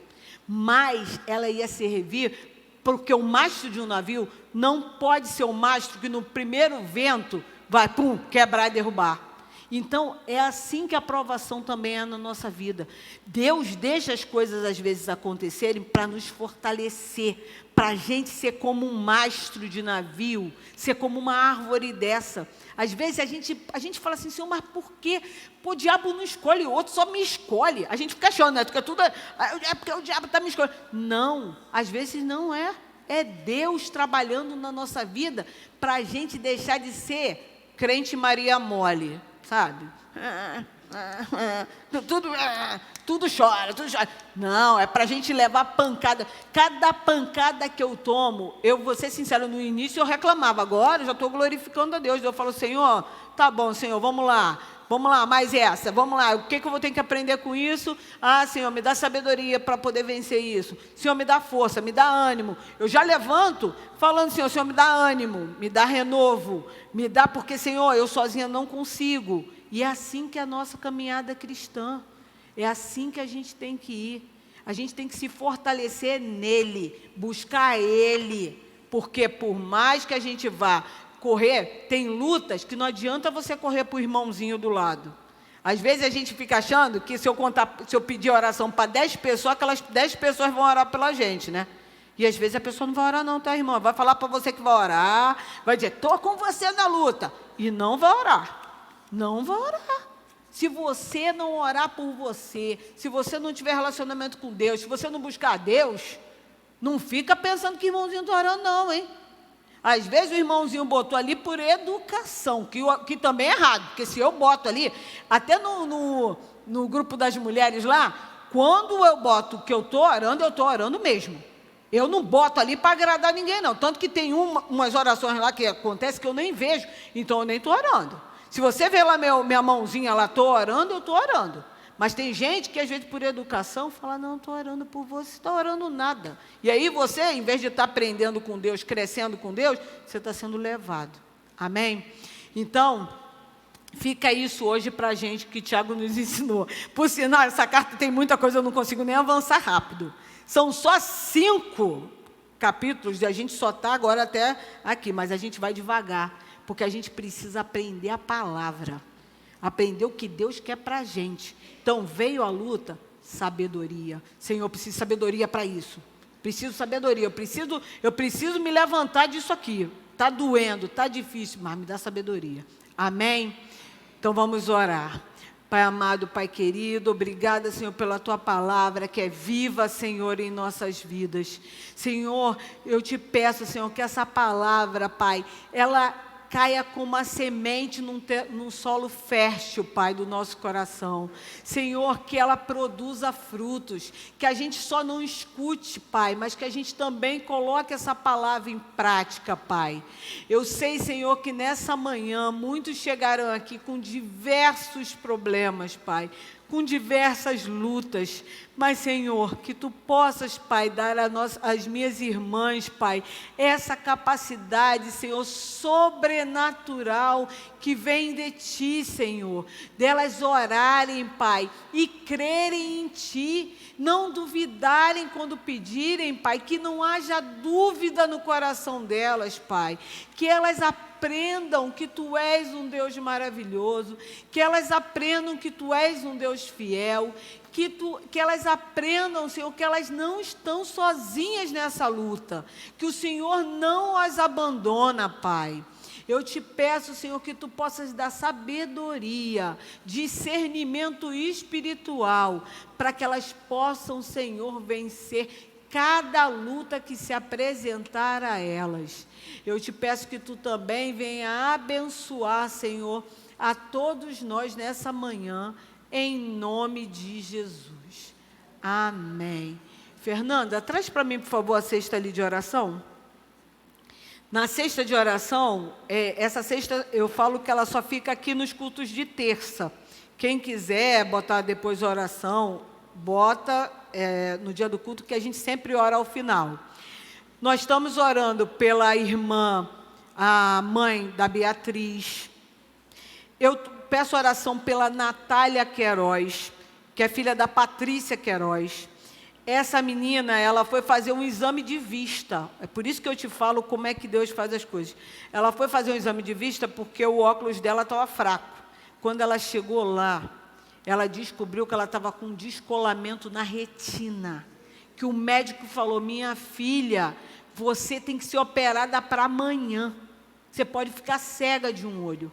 Mas ela ia servir, porque o mastro de um navio não pode ser um mastro que no primeiro vento vai, quebrar e derrubar. Então, é assim que a provação também é na nossa vida. Deus deixa as coisas, às vezes, acontecerem para nos fortalecer, para a gente ser como um mastro de navio, ser como uma árvore dessa. Às vezes, a gente fala assim: Senhor, mas por quê? Pô, o diabo não escolhe outro, só me escolhe. A gente fica achando, né? Porque tudo é porque o diabo está me escolhendo. Não, às vezes não é. É Deus trabalhando na nossa vida para a gente deixar de ser crente Maria Mole, sabe? Tudo chora, tudo chora. Não, é para a gente levar pancada. Cada pancada que eu tomo, eu vou ser sincero, no início eu reclamava, agora eu já estou glorificando a Deus. Eu falo: Senhor, tá bom, Senhor, vamos lá, mais essa, vamos lá, o que eu vou ter que aprender com isso? Senhor, me dá sabedoria para poder vencer isso. Senhor, me dá força, me dá ânimo. Eu já levanto falando: Senhor, me dá ânimo, me dá renovo, me dá, porque, Senhor, eu sozinha não consigo. E é assim que é a nossa caminhada cristã. É assim que a gente tem que ir. A gente tem que se fortalecer nele, buscar ele. Porque por mais que a gente vá correr, tem lutas que não adianta você correr para o irmãozinho do lado. Às vezes a gente fica achando que se eu pedir oração para 10 pessoas, aquelas 10 pessoas vão orar pela gente, né? E às vezes a pessoa não vai orar não, tá, irmã? Vai falar para você que vai orar, vai dizer: estou com você na luta. E não vai orar. Não vai orar. Se você não orar por você, se você não tiver relacionamento com Deus, se você não buscar a Deus, não fica pensando que o irmãozinho está orando não, hein? Às vezes o irmãozinho botou ali por educação, que também é errado, porque se eu boto ali, até no grupo das mulheres lá, quando eu boto que eu estou orando mesmo. Eu não boto ali para agradar ninguém não, tanto que tem umas orações lá que acontece que eu nem vejo, então eu nem estou orando. Se você vê lá minha mãozinha lá, estou orando, eu estou orando. Mas tem gente que, às vezes, por educação, fala: não, estou orando por você, está orando nada. E aí você, em vez de estar aprendendo com Deus, crescendo com Deus, você está sendo levado. Amém? Então, fica isso hoje para a gente que Tiago nos ensinou. Por sinal, essa carta tem muita coisa, eu não consigo nem avançar rápido. São só 5 capítulos, e a gente só está agora até aqui, mas a gente vai devagar. Porque a gente precisa aprender a palavra, aprender o que Deus quer para a gente. Então, veio a luta, sabedoria. Senhor, eu preciso de sabedoria para isso. Preciso de sabedoria, eu preciso me levantar disso aqui. está doendo, está difícil, mas me dá sabedoria. Amém? Então vamos orar. Pai amado, Pai querido, obrigada, Senhor, pela Tua palavra, que é viva, Senhor, em nossas vidas. Senhor, eu te peço, Senhor, que essa palavra, Pai, ela caia como uma semente num solo fértil, Pai, do nosso coração. Senhor, que ela produza frutos, que a gente só não escute, Pai, mas que a gente também coloque essa palavra em prática, Pai. Eu sei, Senhor, que nessa manhã muitos chegaram aqui com diversos problemas, Pai, com diversas lutas, mas, Senhor, que Tu possas, Pai, dar às minhas irmãs, Pai, essa capacidade, Senhor, sobrenatural que vem de Ti, Senhor, delas orarem, Pai, e crerem em Ti, não duvidarem quando pedirem, Pai, que não haja dúvida no coração delas, Pai, que elas aprendam que Tu és um Deus maravilhoso, que elas aprendam que Tu és um Deus fiel, que elas aprendam, Senhor, que elas não estão sozinhas nessa luta, que o Senhor não as abandona, Pai. Eu te peço, Senhor, que Tu possas dar sabedoria, discernimento espiritual, para que elas possam, Senhor, vencer cada luta que se apresentar a elas. Eu te peço que Tu também venha abençoar, Senhor, a todos nós nessa manhã, em nome de Jesus. Amém. Fernanda, traz para mim, por favor, a cesta ali de oração. Na cesta de oração, essa cesta eu falo que ela só fica aqui nos cultos de terça. Quem quiser botar depois a oração, bota no dia do culto, que a gente sempre ora ao final. Nós estamos orando pela irmã, a mãe da Beatriz. Eu peço oração pela Natália Queiroz, que é filha da Patrícia Queiroz. Essa menina, ela foi fazer um exame de vista. É por isso que eu te falo como é que Deus faz as coisas. Ela foi fazer um exame de vista porque o óculos dela estava fraco. Quando ela chegou lá, ela descobriu que ela estava com um descolamento na retina. Que o médico falou: minha filha, você tem que ser operada para amanhã. Você pode ficar cega de um olho.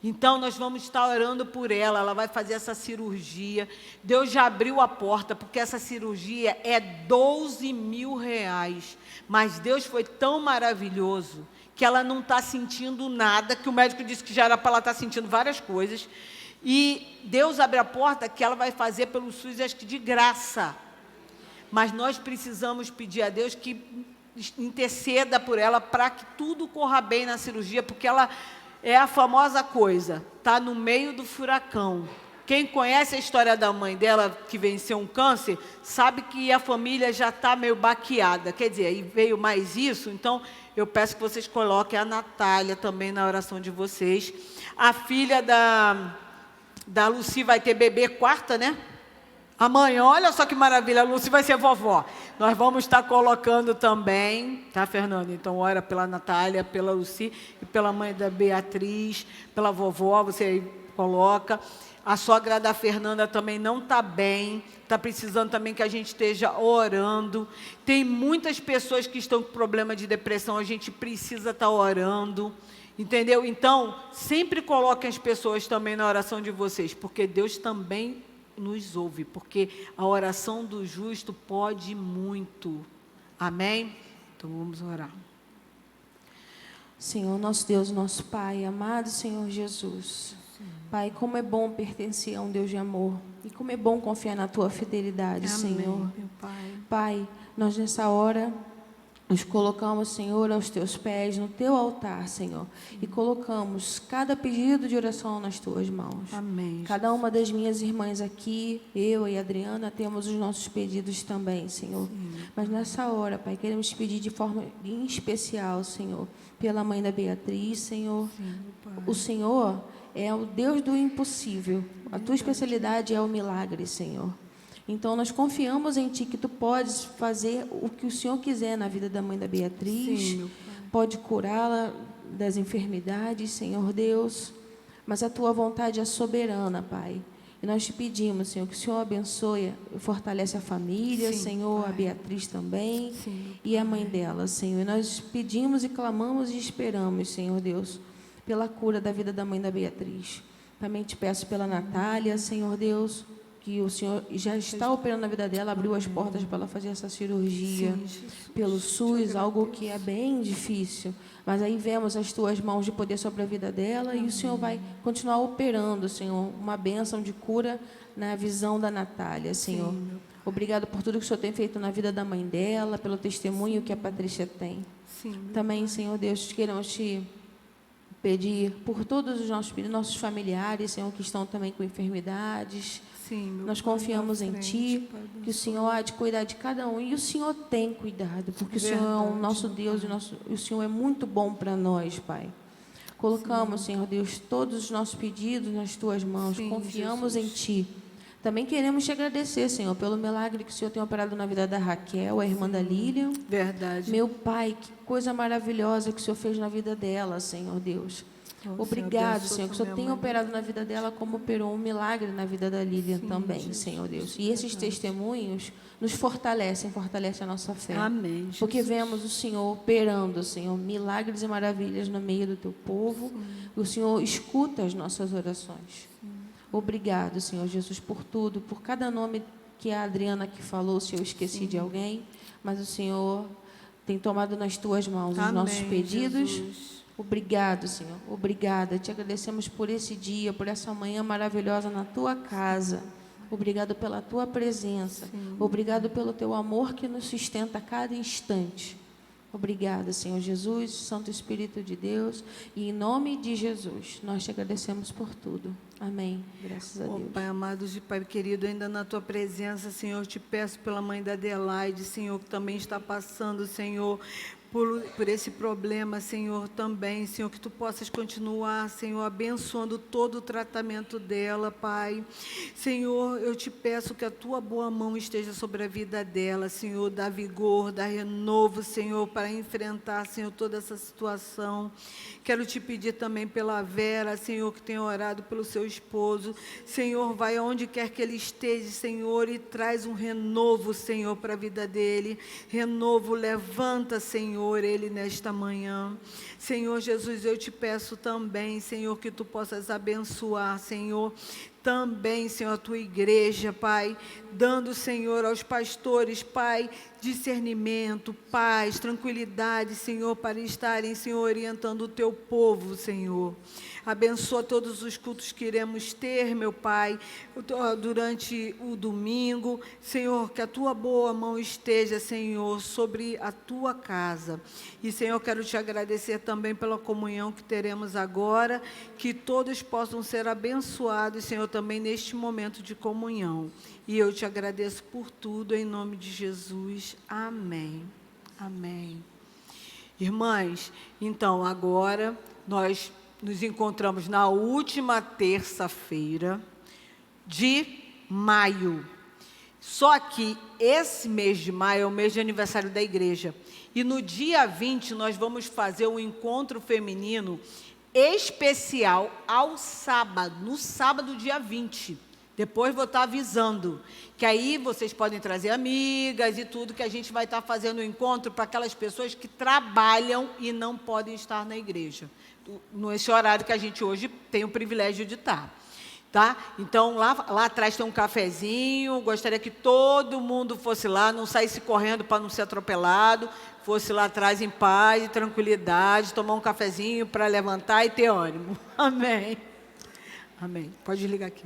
Então, nós vamos estar orando por ela, ela vai fazer essa cirurgia. Deus já abriu a porta, porque essa cirurgia é R$12 mil. Mas Deus foi tão maravilhoso, que ela não está sentindo nada, que o médico disse que já era para ela estar sentindo várias coisas. E Deus abre a porta que ela vai fazer pelo SUS, acho que de graça. Mas nós precisamos pedir a Deus que interceda por ela, para que tudo corra bem na cirurgia, porque ela... é a famosa coisa, está no meio do furacão. Quem conhece a história da mãe dela, que venceu um câncer, sabe que a família já está meio baqueada. Quer dizer, aí veio mais isso, então eu peço que vocês coloquem a Natália também na oração de vocês. A filha da Lucy vai ter bebê quarta, né? Amanhã, olha só que maravilha, a Lucy vai ser vovó. Nós vamos estar colocando também, tá, Fernanda? Então, ora pela Natália, pela Lucy e pela mãe da Beatriz, pela vovó, você aí coloca. A sogra da Fernanda também não está bem, está precisando também que a gente esteja orando. Tem muitas pessoas que estão com problema de depressão, a gente precisa estar orando. Entendeu? Então, sempre coloquem as pessoas também na oração de vocês, porque Deus também nos ouve, porque a oração do justo pode muito. Amém? Então vamos orar. Senhor, nosso Deus, nosso Pai, amado Senhor Jesus. Pai, como é bom pertencer a um Deus de amor. E como é bom confiar na Tua fidelidade, Amém, Senhor. meu Pai. Pai, nós nessa hora nos colocamos, Senhor, aos Teus pés, no Teu altar, Senhor. E colocamos cada pedido de oração nas Tuas mãos. Amém. Cada uma das minhas irmãs aqui, eu e a Adriana, temos os nossos pedidos também, Senhor. Mas nessa hora, Pai, queremos te pedir de forma em especial, Senhor, pela mãe da Beatriz, Senhor. O Senhor é o Deus do impossível. A Tua especialidade é o milagre, Senhor. Então, nós confiamos em Ti, que Tu podes fazer o que o Senhor quiser na vida da mãe da Beatriz. Sim, meu Pai. Pode curá-la das enfermidades, Senhor Deus. Mas a Tua vontade é soberana, Pai. E nós te pedimos, Senhor, que o Senhor abençoe e fortalece a família, Sim, Senhor, Pai. a Beatriz também, Sim, e a mãe dela, Senhor. E nós pedimos e clamamos e esperamos, Senhor Deus, pela cura da vida da mãe da Beatriz. Também te peço pela Natália, Senhor Deus, que o Senhor já está operando na vida dela, abriu as portas para ela fazer essa cirurgia Sim, Jesus. pelo SUS, Te algo agradeço. que é bem difícil. Mas aí vemos as tuas mãos de poder sobre a vida dela e o Senhor vai continuar operando, Senhor, uma bênção de cura na visão da Natália, Senhor. Sim, meu Obrigado por tudo que o Senhor tem feito na vida da mãe dela, pelo testemunho que a Patrícia tem. Sim, meu Também, Senhor Deus, queremos te pedir por todos os nossos familiares, Senhor, que estão também com enfermidades. Sim, meu Nós Pai, confiamos na em frente, Ti, Pai, que o Senhor há de cuidar de cada um. E o Senhor tem cuidado, porque o Senhor é o Verdade, nosso meu Deus e o Senhor é muito bom para nós, Pai. Colocamos, Senhor Deus, todos os nossos pedidos nas Tuas mãos. Sim, Confiamos em Jesus. Ti. Também queremos te agradecer, Senhor, pelo milagre que o Senhor tem operado na vida da Raquel, a irmã da Lilian. Verdade. Meu Pai, que coisa maravilhosa que o Senhor fez na vida dela, Senhor Deus. Senhor, Obrigado, abençoa Senhor, que o Senhor também tem a mãe operado na vida dela como operou um milagre na vida da Lilian Sim, também, Jesus, Senhor Deus. E esses testemunhos nos fortalecem a nossa fé. Amém. Porque Jesus. vemos o Senhor operando, Senhor, milagres e maravilhas no meio do Teu povo. E o Senhor escuta as nossas orações. Obrigado, Senhor Jesus, por tudo, por cada nome que a Adriana aqui falou, se eu esqueci de alguém, mas o Senhor tem tomado nas Tuas mãos os nossos Amém, pedidos. Jesus. Obrigado, Senhor. Obrigada. Te agradecemos por esse dia, por essa manhã maravilhosa na Tua casa. Obrigado pela Tua presença. Obrigado pelo Teu amor que nos sustenta a cada instante. Obrigada, Senhor Jesus, Santo Espírito de Deus. E em nome de Jesus, nós te agradecemos por tudo. Amém. Graças a Ó Deus. Pai amado e Pai querido, ainda na Tua presença, Senhor, te peço pela mãe da Adelaide, Senhor, que também está passando, Senhor, por esse problema, Senhor, também, Senhor, que Tu possas continuar, Senhor, abençoando todo o tratamento dela, Pai. Senhor, eu te peço que a Tua boa mão esteja sobre a vida dela, Senhor, dá vigor, dá renovo, Senhor, para enfrentar, Senhor, toda essa situação. Quero te pedir também pela Vera, Senhor, que tem orado pelo seu esposo. Senhor, vai onde quer que ele esteja, Senhor, e traz um renovo, Senhor, para a vida dele. Renovo, levanta, Senhor, ele nesta manhã. Senhor Jesus, eu te peço também, Senhor, que Tu possas abençoar, Senhor, também, Senhor, a Tua igreja, Pai, dando, Senhor, aos pastores, Pai, discernimento, paz, tranquilidade, Senhor, para estarem, Senhor, orientando o Teu povo, Senhor. Abençoa todos os cultos que iremos ter, meu Pai, durante o domingo. Senhor, que a Tua boa mão esteja, Senhor, sobre a Tua casa. E, Senhor, quero Te agradecer também pela comunhão que teremos agora, que todos possam ser abençoados, Senhor, também neste momento de comunhão. E eu Te agradeço por tudo, em nome de Jesus. Amém. Amém. Irmãs, então, agora nós nos encontramos na última terça-feira de maio. Só que esse mês de maio é o mês de aniversário da igreja. E no dia 20 nós vamos fazer um encontro feminino especial ao sábado, no sábado, dia 20. Depois vou estar avisando, que aí vocês podem trazer amigas e tudo, que a gente vai estar fazendo um encontro para aquelas pessoas que trabalham e não podem estar na igreja. Nesse horário que a gente hoje tem o privilégio de estar. Tá? Então, lá atrás tem um cafezinho, gostaria que todo mundo fosse lá, não saísse correndo para não ser atropelado, fosse lá atrás em paz e tranquilidade, tomar um cafezinho para levantar e ter ânimo. Amém. Amém. Pode ligar aqui.